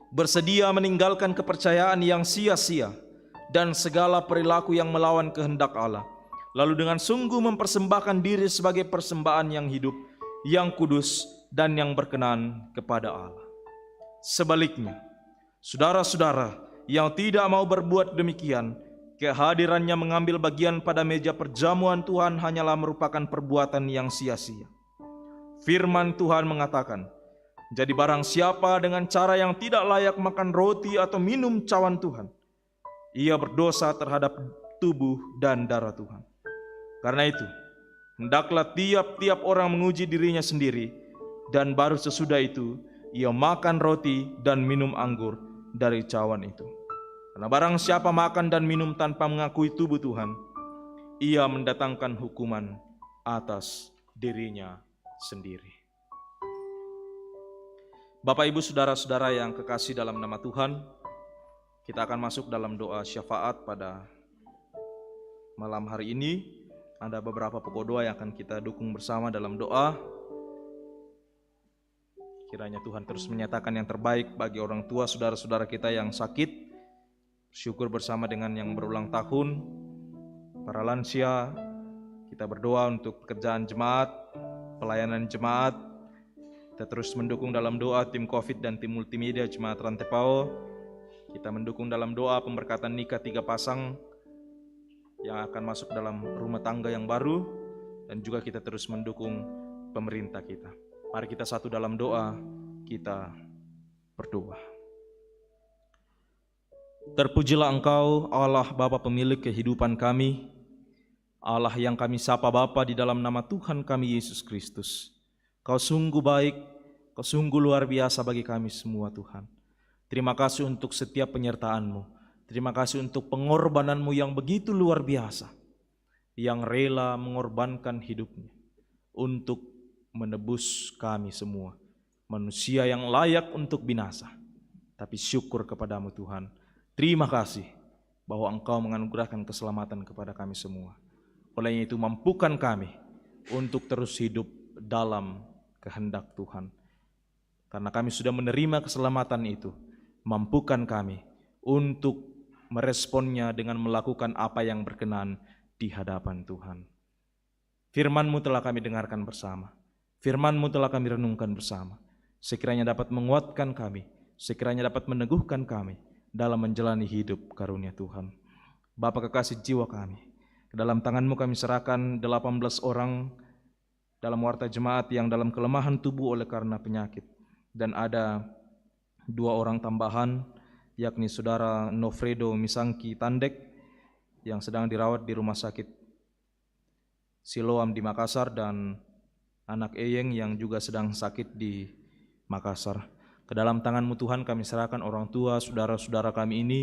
bersedia meninggalkan kepercayaan yang sia-sia dan segala perilaku yang melawan kehendak Allah, lalu dengan sungguh mempersembahkan diri sebagai persembahan yang hidup, yang kudus, dan yang berkenan kepada Allah. Sebaliknya, saudara-saudara yang tidak mau berbuat demikian, kehadirannya mengambil bagian pada meja perjamuan Tuhan hanyalah merupakan perbuatan yang sia-sia. Firman Tuhan mengatakan, jadi barang siapa dengan cara yang tidak layak makan roti atau minum cawan Tuhan, ia berdosa terhadap tubuh dan darah Tuhan. Karena itu, hendaklah tiap-tiap orang menguji dirinya sendiri, dan baru sesudah itu ia makan roti dan minum anggur dari cawan itu. Karena barang siapa makan dan minum tanpa mengakui tubuh Tuhan, ia mendatangkan hukuman atas dirinya sendiri. Bapak, Ibu, saudara-saudara yang kekasih dalam nama Tuhan, kita akan masuk dalam doa syafaat pada malam hari ini. Ada beberapa pokok doa yang akan kita dukung bersama dalam doa. Kiranya Tuhan terus menyatakan yang terbaik bagi orang tua saudara-saudara kita yang sakit. Syukur bersama dengan yang berulang tahun, para lansia. Kita berdoa untuk pekerjaan jemaat, pelayanan jemaat. Kita terus mendukung dalam doa tim COVID dan tim multimedia Jemaat Rantepao. Kita mendukung dalam doa pemberkatan nikah 3 pasang yang akan masuk dalam rumah tangga yang baru. Dan juga kita terus mendukung pemerintah kita. Mari kita satu dalam doa, kita berdoa. Terpujilah Engkau, Allah Bapa pemilik kehidupan kami, Allah yang kami sapa Bapa di dalam nama Tuhan kami Yesus Kristus. Kau sungguh baik, Kau sungguh luar biasa bagi kami semua Tuhan. Terima kasih untuk setiap penyertaan-Mu. Terima kasih untuk pengorbanan-Mu yang begitu luar biasa, yang rela mengorbankan hidupnya untuk menebus kami semua, manusia yang layak untuk binasa. Tapi syukur kepadamu Tuhan, terima kasih bahwa Engkau menganugerahkan keselamatan kepada kami semua. Oleh itu mampukan kami untuk terus hidup dalam kehendak Tuhan. Karena kami sudah menerima keselamatan itu, mampukan kami untuk meresponnya dengan melakukan apa yang berkenan di hadapan Tuhan. Firman-Mu telah kami dengarkan bersama. Firman-Mu telah kami renungkan bersama. Sekiranya dapat menguatkan kami, sekiranya dapat meneguhkan kami dalam menjalani hidup karunia Tuhan. Bapa kekasih jiwa kami, ke dalam tangan-Mu kami serahkan 18 orang dalam warta jemaat yang dalam kelemahan tubuh oleh karena penyakit. Dan ada 2 orang tambahan, yakni Saudara Nofredo Misangki Tandek yang sedang dirawat di Rumah Sakit Siloam di Makassar, dan anak Eyeng yang juga sedang sakit di Makassar. Ke dalam tangan-Mu Tuhan kami serahkan orang tua saudara-saudara kami ini.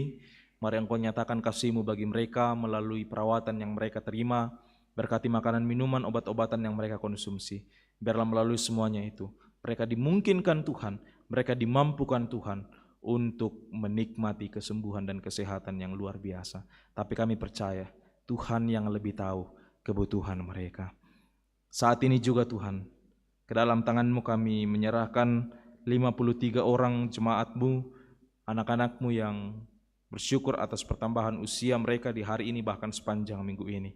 Mari Engkau nyatakan kasih-Mu bagi mereka melalui perawatan yang mereka terima. Berkati makanan, minuman, obat-obatan yang mereka konsumsi. Biarlah melalui semuanya itu mereka dimungkinkan Tuhan, mereka dimampukan Tuhan untuk menikmati kesembuhan dan kesehatan yang luar biasa. Tapi kami percaya Tuhan yang lebih tahu kebutuhan mereka. Saat ini juga Tuhan, ke dalam tangan-Mu kami menyerahkan 53 orang jemaat-Mu, anak-anak-Mu yang bersyukur atas pertambahan usia mereka di hari ini bahkan sepanjang minggu ini.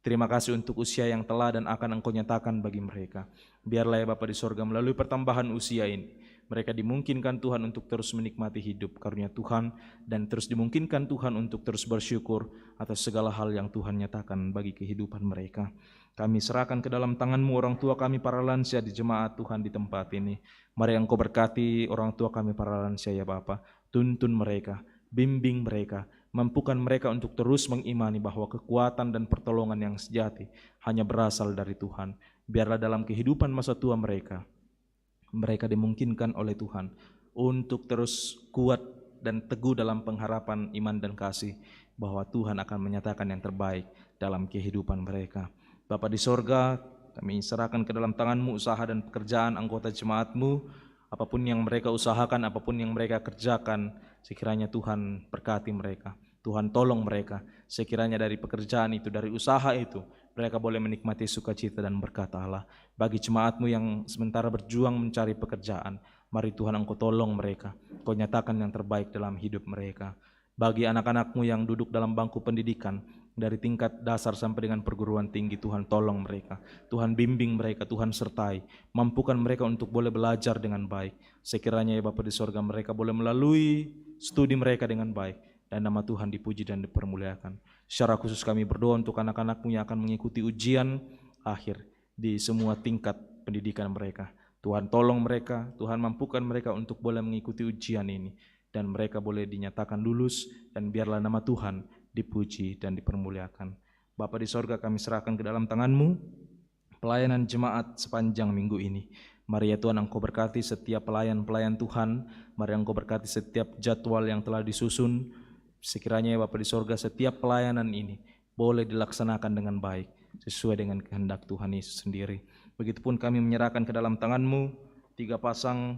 Terima kasih untuk usia yang telah dan akan Engkau nyatakan bagi mereka. Biarlah ya Bapa di sorga melalui pertambahan usia ini, mereka dimungkinkan Tuhan untuk terus menikmati hidup karunia Tuhan, dan terus dimungkinkan Tuhan untuk terus bersyukur atas segala hal yang Tuhan nyatakan bagi kehidupan mereka. Kami serahkan ke dalam tangan-Mu orang tua kami para lansia di jemaat Tuhan di tempat ini. Mari Engkau berkati orang tua kami para lansia ya Bapa. Tuntun mereka, bimbing mereka, mampukan mereka untuk terus mengimani bahwa kekuatan dan pertolongan yang sejati hanya berasal dari Tuhan. Biarlah dalam kehidupan masa tua mereka dimungkinkan oleh Tuhan untuk terus kuat dan teguh dalam pengharapan iman dan kasih bahwa Tuhan akan menyatakan yang terbaik dalam kehidupan mereka. Bapa di sorga, kami serahkan ke dalam tangan-Mu usaha dan pekerjaan anggota jemaat-Mu. Apapun yang mereka usahakan, apapun yang mereka kerjakan, sekiranya Tuhan berkati mereka, Tuhan tolong mereka. Sekiranya dari pekerjaan itu, dari usaha itu, mereka boleh menikmati sukacita dan berkat Allah. Bagi jemaat-Mu yang sementara berjuang mencari pekerjaan, mari Tuhan Engkau tolong mereka, Engkau nyatakan yang terbaik dalam hidup mereka. Bagi anak-anak-Mu yang duduk dalam bangku pendidikan, dari tingkat dasar sampai dengan perguruan tinggi. Tuhan tolong mereka, Tuhan bimbing mereka, Tuhan sertai, mampukan mereka untuk boleh belajar dengan baik. Sekiranya ya Bapa di sorga, mereka boleh melalui studi mereka dengan baik, dan nama Tuhan dipuji dan dipermuliakan. Secara khusus kami berdoa untuk anak-anak-Mu yang akan mengikuti ujian akhir di semua tingkat pendidikan mereka. Tuhan tolong mereka, Tuhan mampukan mereka untuk boleh mengikuti ujian ini, dan mereka boleh dinyatakan lulus, dan biarlah nama Tuhan dipuji dan dipermuliakan. Bapa di sorga, kami serahkan ke dalam tangan-Mu pelayanan jemaat sepanjang minggu ini. Mari ya Tuhan, Engkau berkati setiap pelayan-pelayan Tuhan. Mari Engkau berkati setiap jadwal yang telah disusun. Sekiranya ya Bapa di sorga, setiap pelayanan ini boleh dilaksanakan dengan baik, sesuai dengan kehendak Tuhan Yesus sendiri. Begitupun kami menyerahkan ke dalam tangan-Mu 3 pasang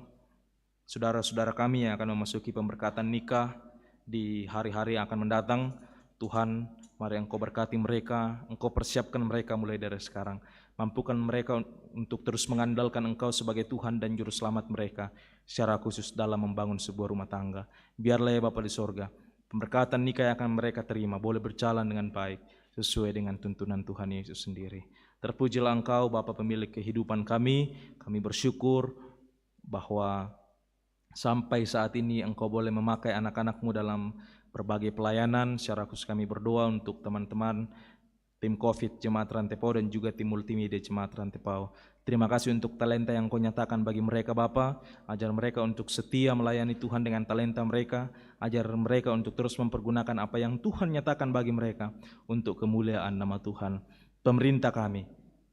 saudara-saudara kami yang akan memasuki pemberkatan nikah di hari-hari yang akan mendatang. Tuhan, mari Engkau berkati mereka, Engkau persiapkan mereka mulai dari sekarang. Mampukan mereka untuk terus mengandalkan Engkau sebagai Tuhan dan Juru Selamat mereka, secara khusus dalam membangun sebuah rumah tangga. Biarlah ya Bapa di sorga, pemberkatan nikah yang akan mereka terima boleh berjalan dengan baik, sesuai dengan tuntunan Tuhan Yesus sendiri. Terpujilah Engkau Bapa pemilik kehidupan kami bersyukur bahwa sampai saat ini Engkau boleh memakai anak-anak-Mu dalam berbagai pelayanan. Secara khusus kami berdoa untuk teman-teman tim COVID Jemaat Rantepau dan juga tim multimedia Jemaat Rantepau. Terima kasih untuk talenta yang Kau nyatakan bagi mereka Bapa. Ajar mereka untuk setia melayani Tuhan dengan talenta mereka. Ajar mereka untuk terus mempergunakan apa yang Tuhan nyatakan bagi mereka untuk kemuliaan nama Tuhan. Pemerintah kami,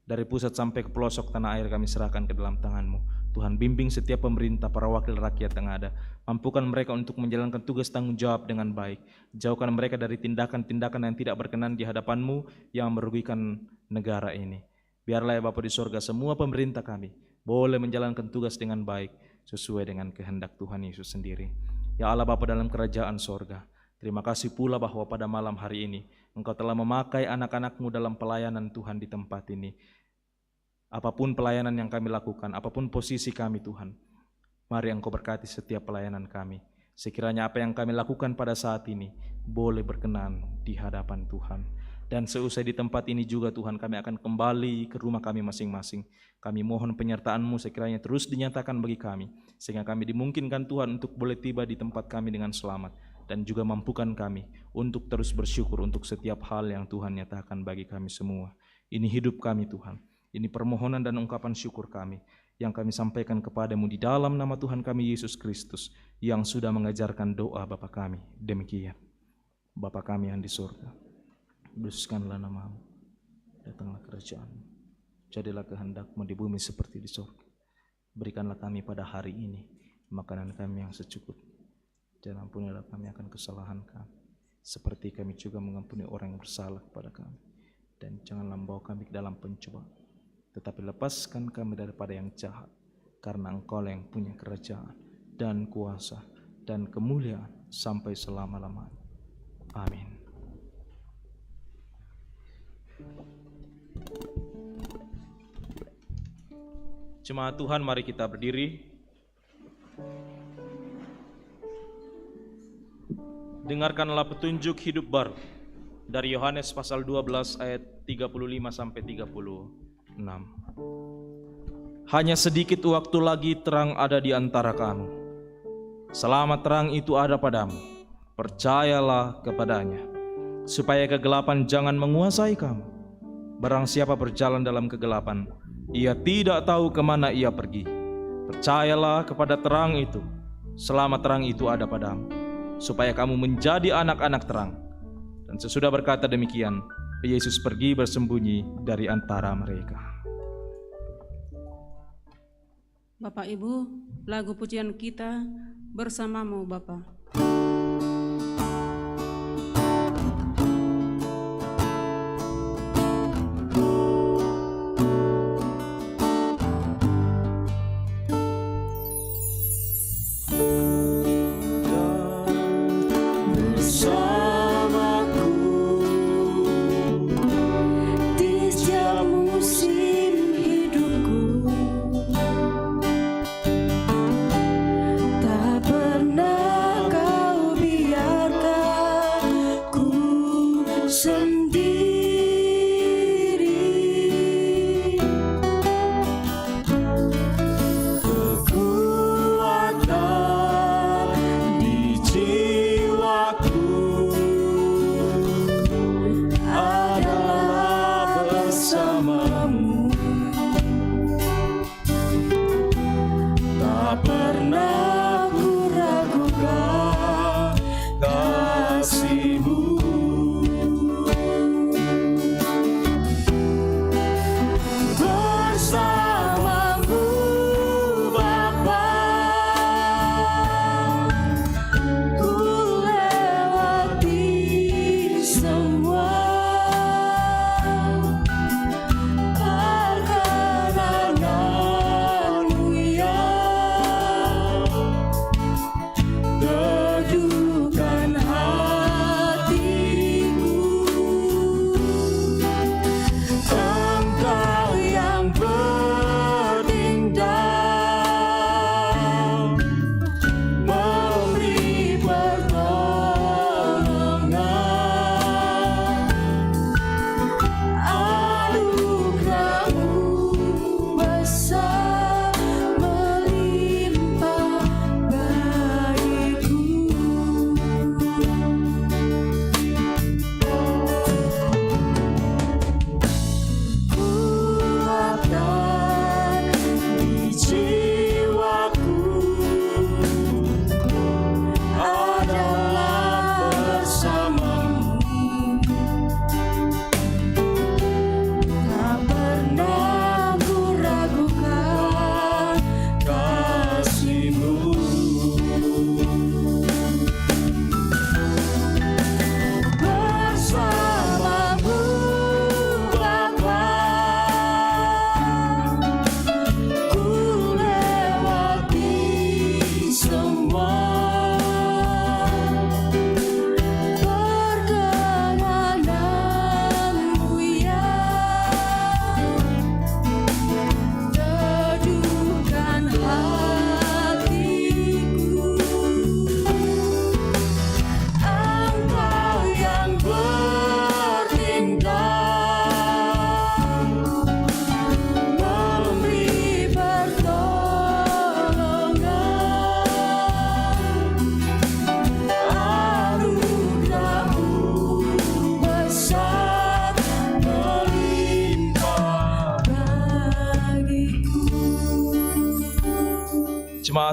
dari pusat sampai ke pelosok tanah air, kami serahkan ke dalam tangan-Mu. Tuhan bimbing setiap pemerintah, para wakil rakyat yang ada. Mampukan mereka untuk menjalankan tugas tanggung jawab dengan baik. Jauhkan mereka dari tindakan-tindakan yang tidak berkenan di hadapan-Mu yang merugikan negara ini. Biarlah ya Bapa di sorga, semua pemerintah kami boleh menjalankan tugas dengan baik, sesuai dengan kehendak Tuhan Yesus sendiri. Ya Allah Bapa dalam kerajaan sorga, terima kasih pula bahwa pada malam hari ini Engkau telah memakai anak-anak-Mu dalam pelayanan Tuhan di tempat ini. Apapun pelayanan yang kami lakukan, apapun posisi kami Tuhan, mari Engkau berkati setiap pelayanan kami. Sekiranya apa yang kami lakukan pada saat ini boleh berkenan di hadapan Tuhan. Dan seusai di tempat ini juga Tuhan, kami akan kembali ke rumah kami masing-masing. Kami mohon penyertaan-Mu sekiranya terus dinyatakan bagi kami, sehingga kami dimungkinkan Tuhan untuk boleh tiba di tempat kami dengan selamat. Dan juga mampukan kami untuk terus bersyukur untuk setiap hal yang Tuhan nyatakan bagi kami semua. Ini hidup kami Tuhan. Ini permohonan dan ungkapan syukur kami yang kami sampaikan kepadamu di dalam nama Tuhan kami Yesus Kristus yang sudah mengajarkan doa Bapa kami. Demikian. Bapa kami yang di surga, kuduskanlah nama-Mu, datanglah kerajaan-Mu, jadilah kehendak-Mu di bumi seperti di surga. Berikanlah kami pada hari ini makanan kami yang secukupnya, dan ampunilah kami akan kesalahan kami, seperti kami juga mengampuni orang yang bersalah kepada kami. Dan janganlah membawa kami ke dalam pencobaan, tetapi lepaskan kami daripada yang jahat, karena Engkau yang punya kerajaan dan kuasa dan kemuliaan sampai selama-lamanya. Amin. Jemaat Tuhan, mari kita berdiri. Dengarkanlah petunjuk hidup baru dari Yohanes pasal 12 ayat 35 sampai 36. Hanya sedikit waktu lagi terang ada di antara kamu. Selama terang itu ada padamu, percayalah kepadanya, supaya kegelapan jangan menguasai kamu. Barang siapa berjalan dalam kegelapan, ia tidak tahu kemana ia pergi. Percayalah kepada terang itu, selama terang itu ada padamu, supaya kamu menjadi anak-anak terang. Dan sesudah berkata demikian, Yesus pergi bersembunyi dari antara mereka. Bapak Ibu, lagu pujian kita bersamamu Bapak. Sendiri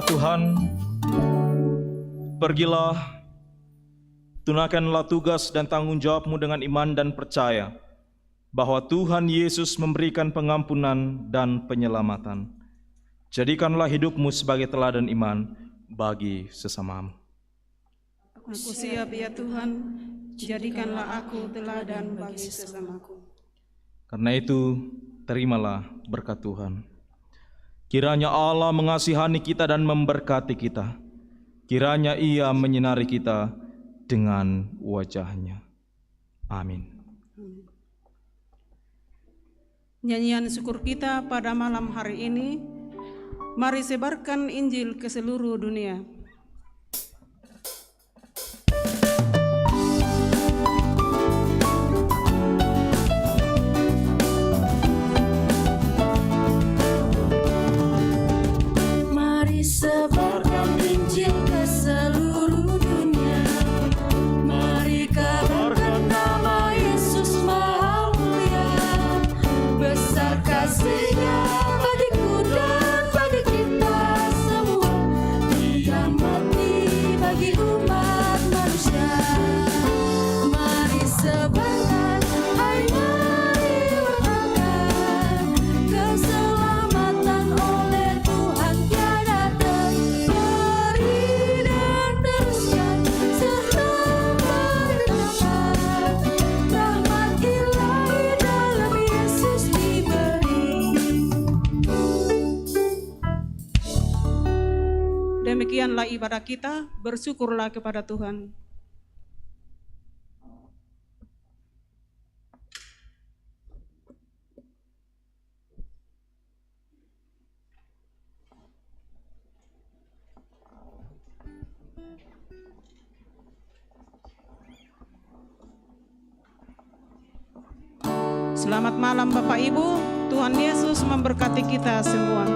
anak Tuhan, pergilah, tunaikanlah tugas dan tanggung jawabmu dengan iman dan percaya bahwa Tuhan Yesus memberikan pengampunan dan penyelamatan. Jadikanlah hidupmu sebagai teladan iman bagi sesamamu. Aku siap ya Tuhan, jadikanlah aku teladan bagi sesamaku. Karena itu, terimalah berkat Tuhan. Kiranya Allah mengasihani kita dan memberkati kita. Kiranya Ia menyinari kita dengan wajah-Nya. Amin. Nyanyian syukur kita pada malam hari ini, mari sebarkan Injil ke seluruh dunia. Mari sebarkan Injil ke seluruh dunia. Mari kabarkan nama Yesus Maha Mulia. Besar kasih-Nya bagiku dan bagi kita semua. Dia mati bagi umat manusia. Mari sebarkan, hai mari wartakan keselamatan oleh Tuhan tiada teri. Dan teruskan serta beritakan rahmat ilahi dalam Yesus diberi. Demikianlah ibadah kita, bersyukurlah kepada Tuhan. Selamat malam Bapak Ibu, Tuhan Yesus memberkati kita semua.